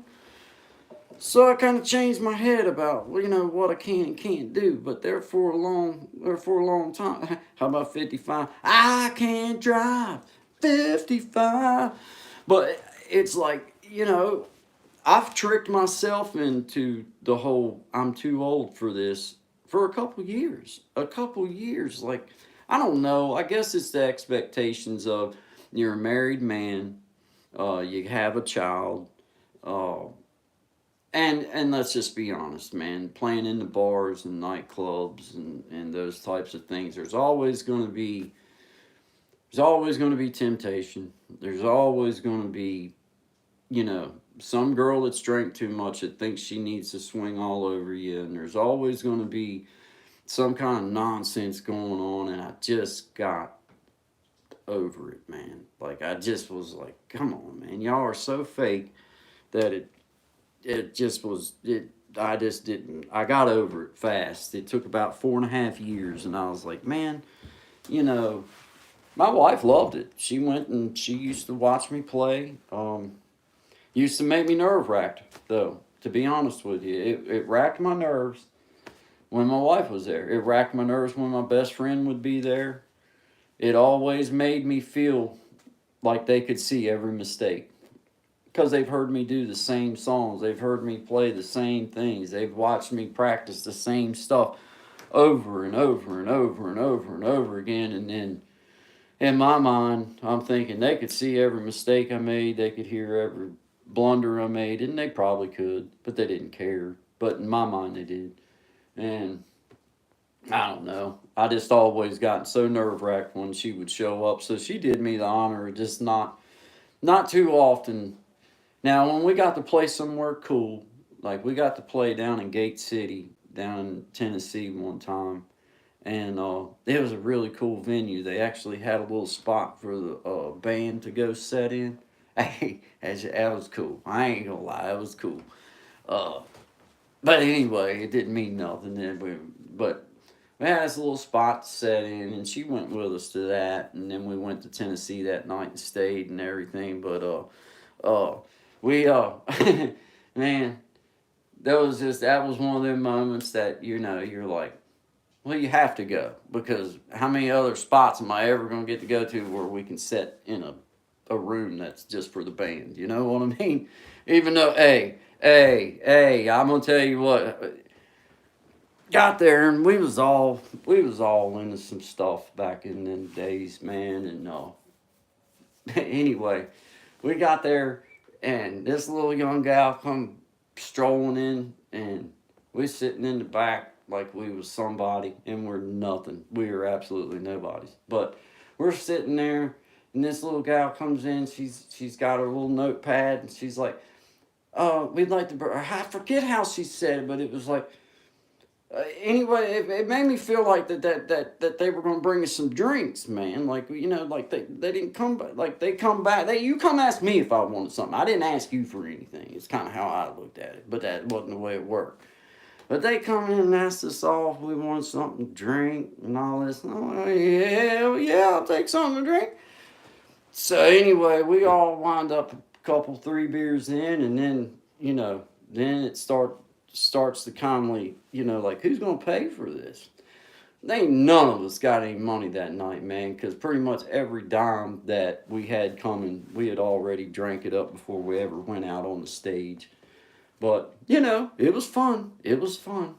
So I kind of changed my head about, what I can and can't do. But there for a long time. How about 55? I can't drive 55. But it's like, I've tricked myself into the whole I'm too old for this for a couple years. Like, I don't know. I guess it's the expectations of you're a married man, you have a child, and let's just be honest, man, playing in the bars and nightclubs and those types of things, there's always going to be temptation. There's always going to be, some girl that's drank too much that thinks she needs to swing all over you, and there's always going to be some kind of nonsense going on, and I just got over it, man. Like, I just was like, come on, man, y'all are so fake that it just was it. I just didn't. I got over it fast. It took about 4.5 years, and I was like, man, you know, my wife loved it. She went and she used to watch me play. Used to make me nerve wracked, though. To be honest with you, it racked my nerves when my wife was there. It racked my nerves when my best friend would be there. It always made me feel like they could see every mistake because they've heard me do the same songs. They've heard me play the same things. They've watched me practice the same stuff over and over and over and over and over again. And then in my mind, I'm thinking they could see every mistake I made. They could hear every blunder I made, and they probably could, but they didn't care. But in my mind, they did. And I don't know. I just always got so nerve wracked when she would show up. So she did me the honor of just not too often. Now when we got to play somewhere cool, like we got to play down in Gate City, down in Tennessee one time, and it was a really cool venue. They actually had a little spot for the band to go set in. Hey, that was cool. I ain't gonna lie, it was cool. Uh, but anyway, it didn't mean nothing. But we had this little spot to set in, and she went with us to that, and then we went to Tennessee that night and stayed and everything. But uh, we man, that was one of them moments that you're like, well, you have to go because how many other spots am I ever gonna get to go to where we can sit in a room that's just for the band? You know what I mean? Even though, hey, I'm gonna tell you what. Got there and we was all into some stuff back in them days, man. And anyway, we got there and this little young gal come strolling in, and we sitting in the back like we was somebody, and we're nothing. We are absolutely nobodies. But we're sitting there, and this little gal comes in. She's got her little notepad, and she's like, we'd like to. I forget how she said it, but it was like, anyway, it made me feel like that they were going to bring us some drinks, man. Like, like they didn't come back. Like, they come back. You come ask me if I wanted something. I didn't ask you for anything. It's kind of how I looked at it, but that wasn't the way it worked. But they come in and asked us all if we wanted something to drink and all this. And I'm like, yeah, I'll take something to drink. So anyway, we all wind up a couple, 3 beers in, and then it starts to calmly, like, who's gonna pay for this? They ain't none of us got any money that night, man, because pretty much every dime that we had coming, we had already drank it up before we ever went out on the stage. But it was fun. It was fun.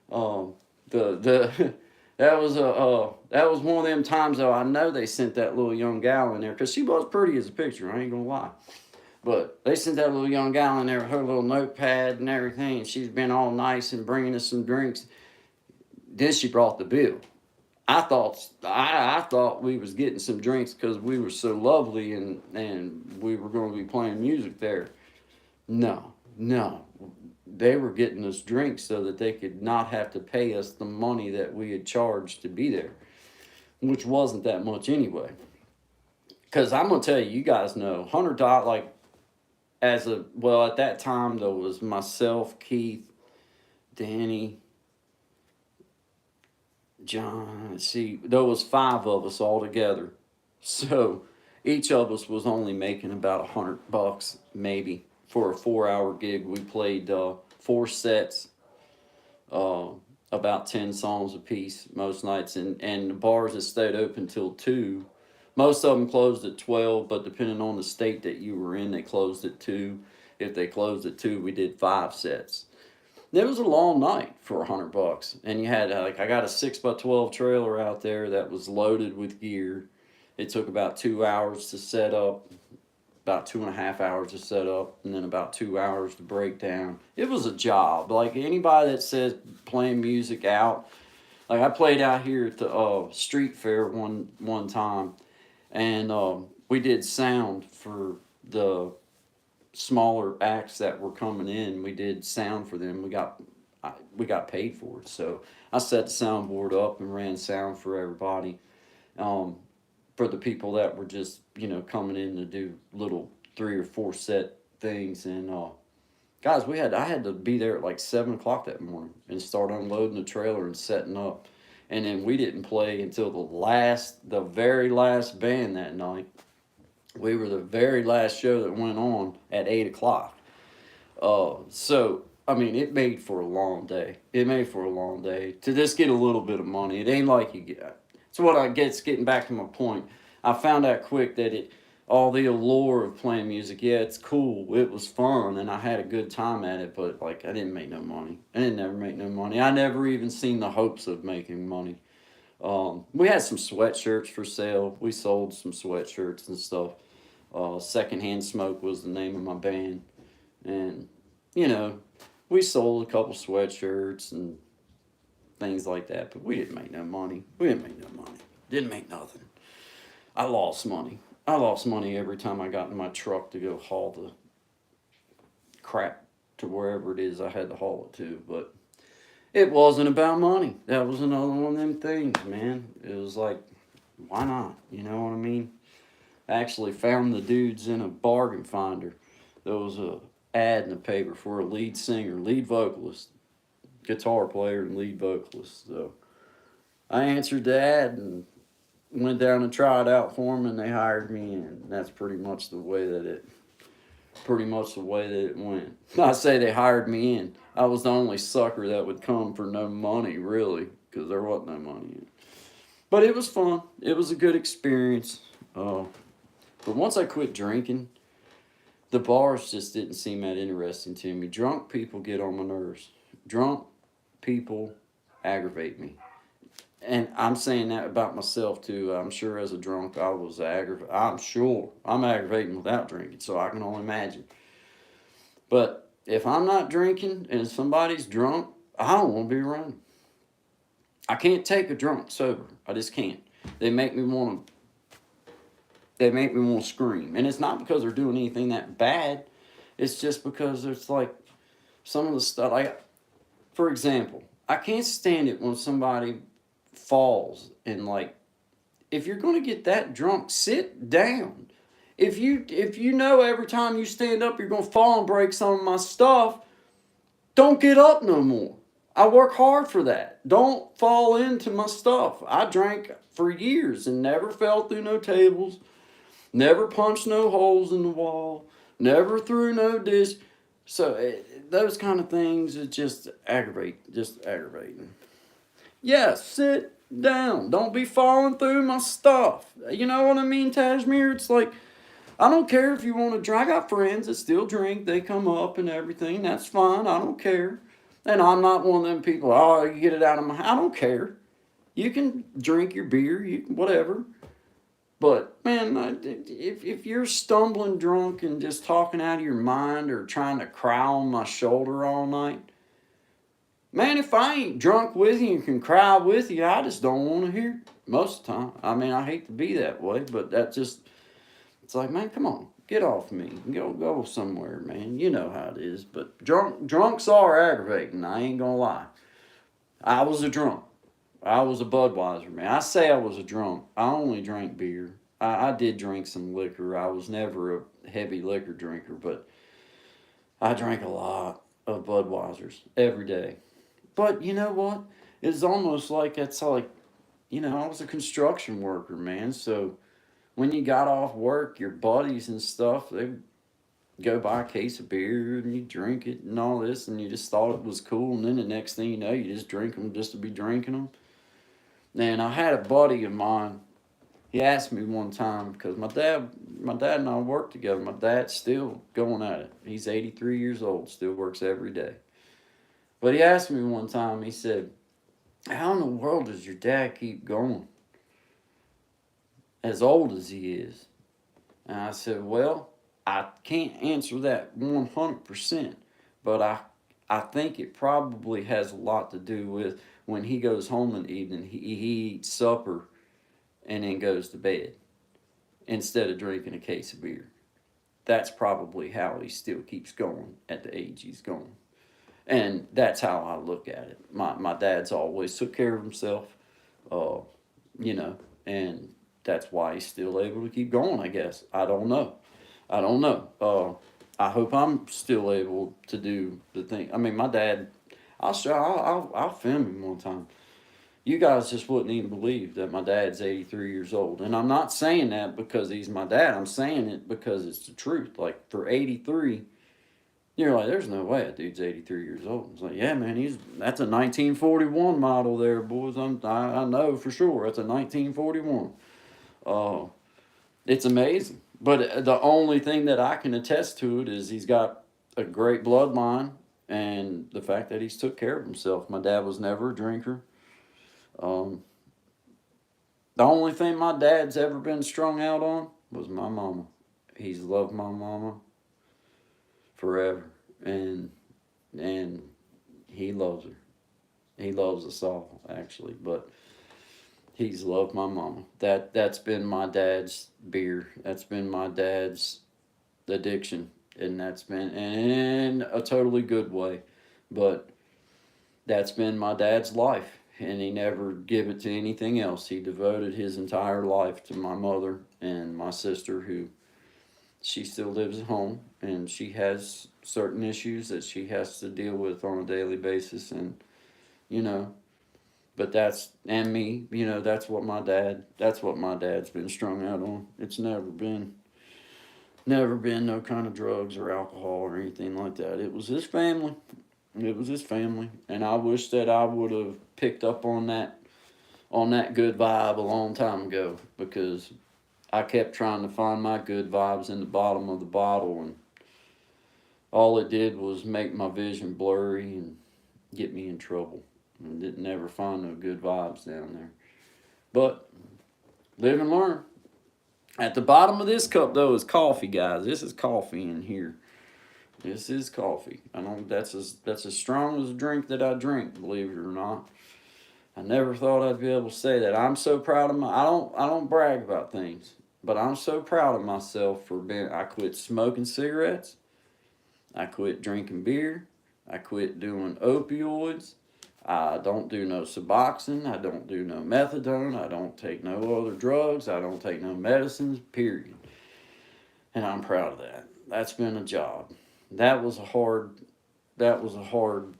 The that was one of them times though. I know they sent that little young gal in there because she was pretty as a picture. I ain't gonna lie. But they sent that little young gal in there with her little notepad and everything, and she's been all nice and bringing us some drinks. Then she brought the bill. I thought we was getting some drinks because we were so lovely and we were going to be playing music there. No, no, they were getting us drinks so that they could not have to pay us the money that we had charged to be there, which wasn't that much anyway. Because I'm gonna tell you, you guys know, $100 like at that time there was myself, Keith, Danny, John. Let's see, there was 5 of us all together, so each of us was only making about $100 maybe for a 4-hour gig. We played 4 sets, uh, about 10 songs a piece most nights, and the bars that stayed open till 2. Most of them closed at 12, but depending on the state that you were in, they closed at 2. If they closed at 2, we did 5 sets. It was a long night for $100, and you had like, I got a 6x12 trailer out there that was loaded with gear. It took about 2 hours to set up, about 2.5 hours to set up, and then about 2 hours to break down. It was a job. Like anybody that says playing music out, like I played out here at the street fair one time, and we did sound for the smaller acts that were coming in. We did sound for them. We got paid for it. So I set the soundboard up and ran sound for everybody. Um, for the people that were just coming in to do little 3 or 4 set things, and Guys, I had to be there at like 7 o'clock that morning and start unloading the trailer and setting up. And then we didn't play until the very last band that night. We were the very last show that went on at 8 o'clock. So I mean, it made for a long day. It made for a long day to just get a little bit of money. It ain't like you get. It's what I get. Getting back to my point. I found out quick that all the allure of playing music. Yeah, it's cool. It was fun, and I had a good time at it. But like, I didn't make no money. I didn't never make no money. I never even seen the hopes of making money. We had some sweatshirts for sale. We sold some sweatshirts and stuff. Secondhand Smoke was the name of my band, and you know, we sold a couple sweatshirts and things like that. But we didn't make no money. We didn't make no money. Didn't make nothing. I lost money. I lost money every time I got in my truck to go haul the crap to wherever it is I had to haul it to. But it wasn't about money. That was another one of them things, man. It was like, why not? You know what I mean? I actually found the dudes in a bargain finder. There was a ad in the paper for a lead singer, lead vocalist, guitar player, and lead vocalist. So I answered the ad and went down and tried out for them, and they hired me. And that's pretty much the way that it went. I say they hired me in. I was the only sucker that would come for no money, really, because there wasn't no money in it. But it was fun. It was a good experience. But once I quit drinking, the bars just didn't seem that interesting to me. Drunk people get on my nerves. Drunk people aggravate me. And I'm saying that about myself too. I'm sure as a drunk I was aggravated. I'm sure I'm aggravating without drinking, so I can only imagine. But if I'm not drinking and somebody's drunk, I don't want to be around them. I can't take a drunk sober. I just can't. They make me want to. They make me want to scream, and it's not because they're doing anything that bad. It's just because it's like some of the stuff. Like, for example, I can't stand it when somebody falls and like, if you're gonna get that drunk, sit down. If you know every time you stand up you're gonna fall and break some of my stuff, don't get up no more. I work hard for that. Don't fall into my stuff. I drank for years and never fell through no tables, never punched no holes in the wall, never threw no dish. So those kind of things, it just aggravating. Yeah, sit down. Don't be falling through my stuff. You know what I mean, Tajmir? It's like, I don't care if you want to drink. I got friends that still drink. They come up and everything. That's fine. I don't care. And I'm not one of them people, oh, you get it out of my... I don't care. You can drink your beer, you can, whatever. But, man, if you're stumbling drunk and just talking out of your mind or trying to cry on my shoulder all night, man, if I ain't drunk with you and can cry with you, I just don't want to hear it most of the time. I mean, I hate to be that way, but that just... It's like, man, come on, get off me. Go somewhere, man. You know how it is. But drunks are aggravating. I ain't gonna lie. I was a drunk. I was a Budweiser man. I say I was a drunk. I only drank beer. I did drink some liquor. I was never a heavy liquor drinker, but I drank a lot of Budweisers every day. But you know what? It's almost like I was a construction worker, man. So when you got off work, your buddies and stuff, they go buy a case of beer and you drink it and all this, and you just thought it was cool. And then the next thing you know, you just drink them just to be drinking them. And I had a buddy of mine. He asked me one time because my dad and I work together. My dad's still going at it. He's 83 years old, still works every day. But he asked me one time. He said, "How in the world does your dad keep going as old as he is?" And I said, well, I can't answer that 100%, but I think it probably has a lot to do with when he goes home in the evening, he eats supper and then goes to bed instead of drinking a case of beer. That's probably how he still keeps going at the age he's going. And that's how I look at it. My dad's always took care of himself, uh, you know, and that's why he's still able to keep going, I guess. I don't know. I hope I'm still able to do the thing. I mean, my dad, I'll film him one time. You guys just wouldn't even believe that my dad's 83 years old. And I'm not saying that because he's my dad. I'm saying it because it's the truth. Like, for 83, you're like, there's no way a dude's 83 years old. It's like, yeah, man, that's a 1941 model there, boys. I know for sure. That's a 1941. Uh, it's amazing. But the only thing that I can attest to it is he's got a great bloodline and the fact that he's took care of himself. My dad was never a drinker. Um, the only thing my dad's ever been strung out on was my mama. He's loved my mama forever, and and he loves her. He loves us all, actually, but he's loved my mama. That's been my dad's beer. That's been my dad's addiction, and that's been in a totally good way, but that's been my dad's life, and he never give it to anything else. He devoted his entire life to my mother and my sister, who she still lives at home, and she has certain issues that she has to deal with on a daily basis, and you know, but that's and me, that's what my dad's been strung out on. It's never been no kind of drugs or alcohol or anything like that. It was his family. It was his family, and I wish that I would have picked up on that good vibe a long time ago, because I kept trying to find my good vibes in the bottom of the bottle, and all it did was make my vision blurry and get me in trouble. I didn't never find no good vibes down there. But live and learn. At the bottom of this cup though is coffee, guys. This is coffee in here. This is coffee. I don't. That's as strong as a drink that I drink. Believe it or not. I never thought I'd be able to say that. I'm so proud of my. I don't brag about things, but I'm so proud of myself for being. I quit smoking cigarettes. I quit drinking beer. I quit doing opioids. I don't do no Suboxone. I don't do no methadone. I don't take no other drugs. I don't take no medicines, period. And I'm proud of that. That's been a job. That was a hard that was a hard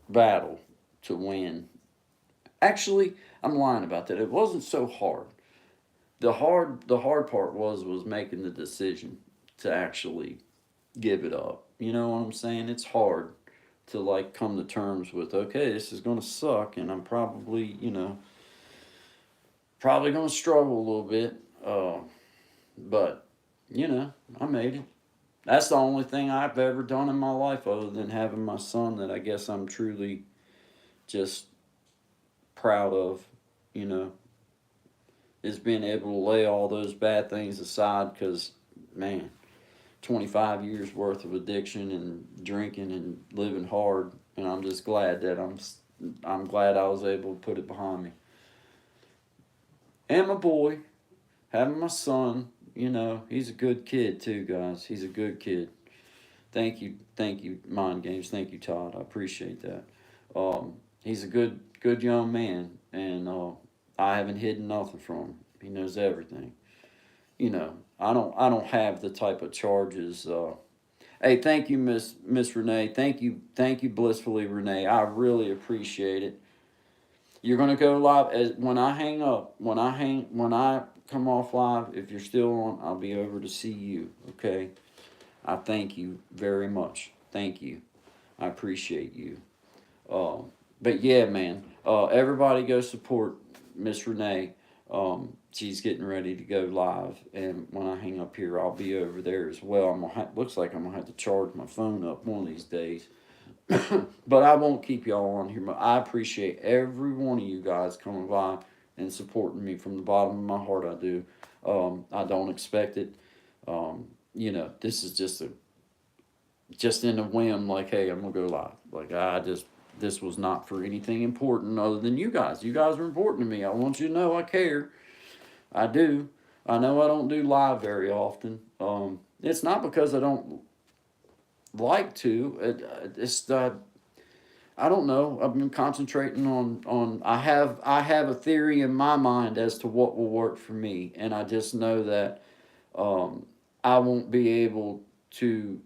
battle to win. Actually, I'm lying about that. It wasn't so hard. The hard part was making the decision to actually give it up. You know what I'm saying? It's hard to like come to terms with, okay, this is going to suck, and I'm probably going to struggle a little bit. But I made it. That's the only thing I've ever done in my life other than having my son, that I guess I'm truly just proud of, you know, is being able to lay all those bad things aside, because, man, 25 years worth of addiction and drinking and living hard, and I'm just glad that I'm glad I was able to put it behind me. And my boy, having my son, he's a good kid too, guys. He's a good kid. Thank you, Mind Games. Thank you, Todd. I appreciate that. He's a good young man, and I haven't hidden nothing from him. He knows everything. I don't have the type of charges. Hey, thank you, Miss Renee. Thank you, blissfully Renee. I really appreciate it. You're gonna go live when I hang up. When I come off live. If you're still on, I'll be over to see you. Okay. I thank you very much. Thank you. I appreciate you. But yeah, man. Everybody go support Miss Renee. She's getting ready to go live, and when I hang up here, I'll be over there as well. Looks like I'm gonna have to charge my phone up one of these days. But I won't keep y'all on here. But I appreciate every one of you guys coming by and supporting me from the bottom of my heart. I do. I don't expect it. This is just in a whim. Like, hey, I'm gonna go live. Like, this was not for anything important other than you guys. You guys are important to me. I want you to know I care. I do. I know I don't do live very often. It's not because I don't like to. It's I don't know. I've been concentrating on. I have a theory in my mind as to what will work for me, and I just know that I won't be able to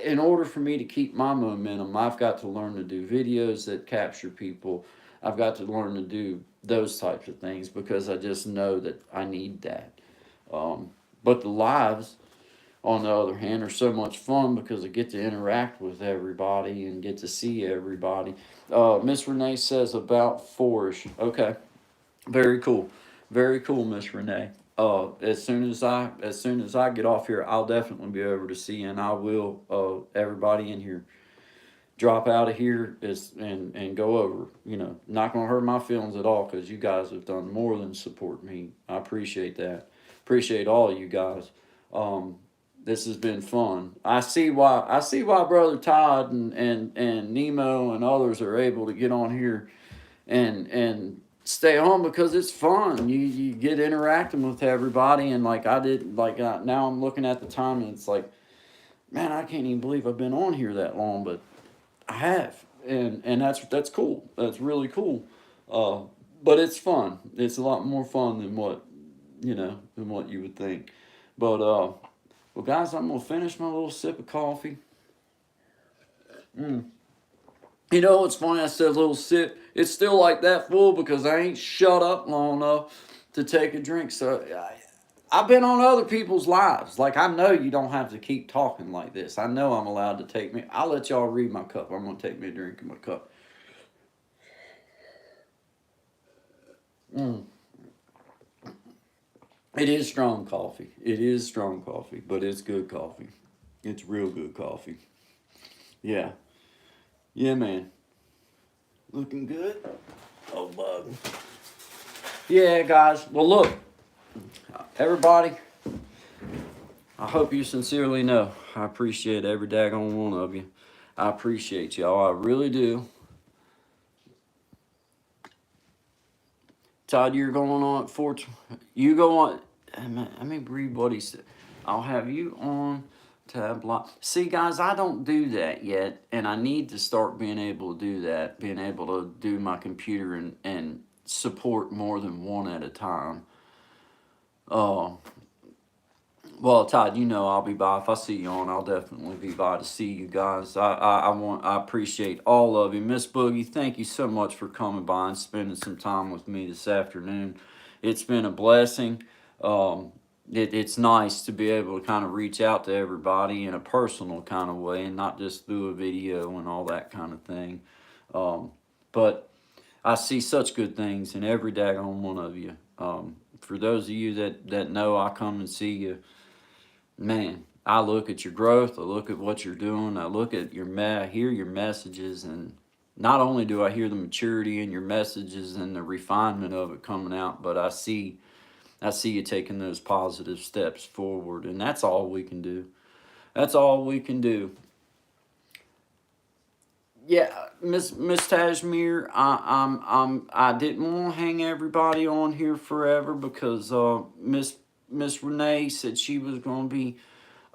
in order for me to keep my momentum, I've got to learn to do videos that capture people. I've got to learn to do those types of things because I just know that I need that. But the lives, on the other hand, are so much fun because I get to interact with everybody and get to see everybody. Miss Renee says about fourish. Okay, very cool, very cool, Miss Renee. As soon as I get off here, I'll definitely be over to see, and I will. Everybody in here, drop out of here and go over. Not gonna hurt my feelings at all because you guys have done more than support me. I appreciate that. Appreciate all of you guys. Um, this has been fun. I see why Brother Todd and Nemo and others are able to get on here and stay home because it's fun. You get interacting with everybody, and like I did, now I'm looking at the time and it's like, man, I can't even believe I've been on here that long, but I have, and that's cool. That's really cool. Uh, but it's fun. It's a lot more fun than what you would think. But well, guys, I'm gonna finish my little sip of coffee. Mm. You know what's funny? I said a little sip. It's still like that full because I ain't shut up long enough to take a drink. So I've been on other people's lives. Like, I know you don't have to keep talking like this. I know I'm allowed to take me. I'll let y'all read my cup. I'm gonna take me a drink in my cup. Mm. It is strong coffee. It is strong coffee, but it's good coffee. It's real good coffee. Yeah. Yeah, man. Looking good. Oh, bug. Yeah, guys. Well, look, everybody, I hope you sincerely know I appreciate every daggone one of you. I appreciate y'all. I really do. Todd, you're going on at 4. You go on. Let me read what he said. I'll have you on tab block. See, guys, I don't do that yet, and I need to start being able to do that. Being able to do my computer and support more than one at a time. Uh, well, Todd, I'll be by. If I see you on, I'll definitely be by to see you guys. I appreciate all of you. Miss Boogie, thank you so much for coming by and spending some time with me this afternoon. It's been a blessing. Um, it's nice to be able to kind of reach out to everybody in a personal kind of way and not just through a video and all that kind of thing. Um, but I see such good things in every daggone one of you. For those of you that know I come and see you, man, I look at your growth. I look at what you're doing. I look at I hear your messages, and not only do I hear the maturity in your messages and the refinement of it coming out, but I see you taking those positive steps forward, and that's all we can do. That's all we can do. Yeah, Miss Tashmir, I didn't want to hang everybody on here forever because Miss Renee said she was going to be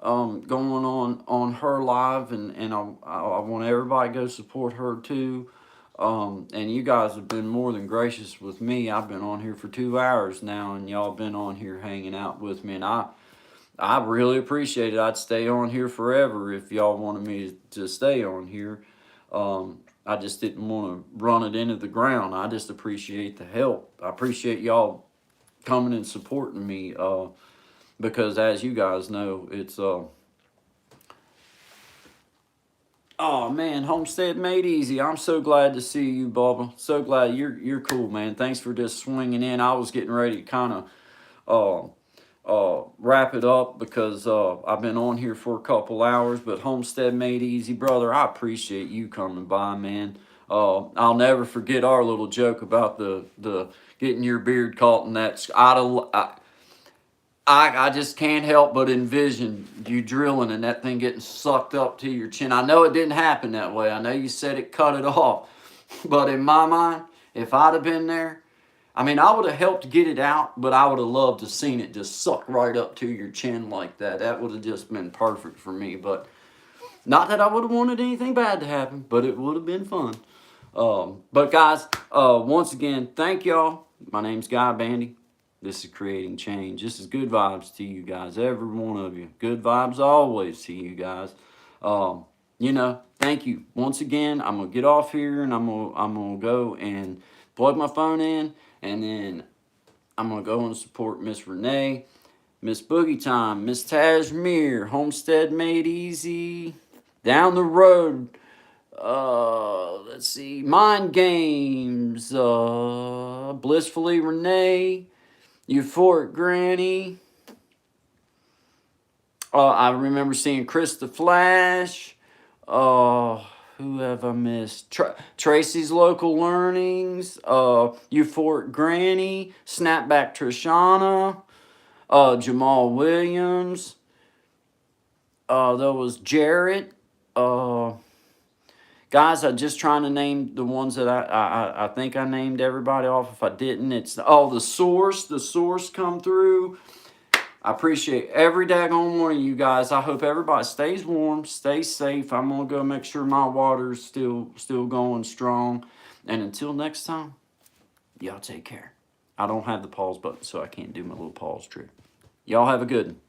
going on her live, and I want everybody to go support her too. And you guys have been more than gracious with me. I've been on here for 2 hours now, and y'all been on here hanging out with me, and I really appreciate it. I'd stay on here forever if y'all wanted me to stay on here. I just didn't want to run it into the ground. I just appreciate the help. I appreciate y'all coming and supporting me. Because as you guys know, it's oh man, Homestead Made Easy. I'm so glad to see you, Bubba. So glad you're cool, man. Thanks for just swinging in. I was getting ready to kind of wrap it up because I've been on here for a couple hours. But Homestead Made Easy, brother, I appreciate you coming by, man. I'll never forget our little joke about the getting your beard caught in that. I just can't help but envision you drilling and that thing getting sucked up to your chin. I know it didn't happen that way. I know you said it cut it off. But in my mind, if I'd have been there, I mean, I would have helped get it out, but I would have loved to seen it just suck right up to your chin like that. That would have just been perfect for me. But not that I would have wanted anything bad to happen, but it would have been fun. But guys, once again, thank y'all. My name's Guy Bandy. This is Creating Change. This is good vibes to you guys, every one of you. Good vibes always to you guys. You know, thank you once again. I'm gonna get off here and I'm gonna go and plug my phone in, and then I'm gonna go and support Miss Renee, Miss Boogie Time, Miss Tashmere, Homestead Made Easy, Down the Road. Let's see, Mind Games, Blissfully Renee, Euphoric Granny. I remember seeing Chris the Flash. Who have I missed? Tracy's Local Learnings. Euphoric Granny. Snapback Trishana. Jamal Williams. There was Jarrett. Guys, I'm just trying to name the ones that I think I named everybody off. If I didn't, it's the source come through. I appreciate every daggone one of you guys. I hope everybody stays warm, stays safe. I'm gonna go make sure my water's still going strong. And until next time, y'all take care. I don't have the pause button, so I can't do my little pause trick. Y'all have a good one.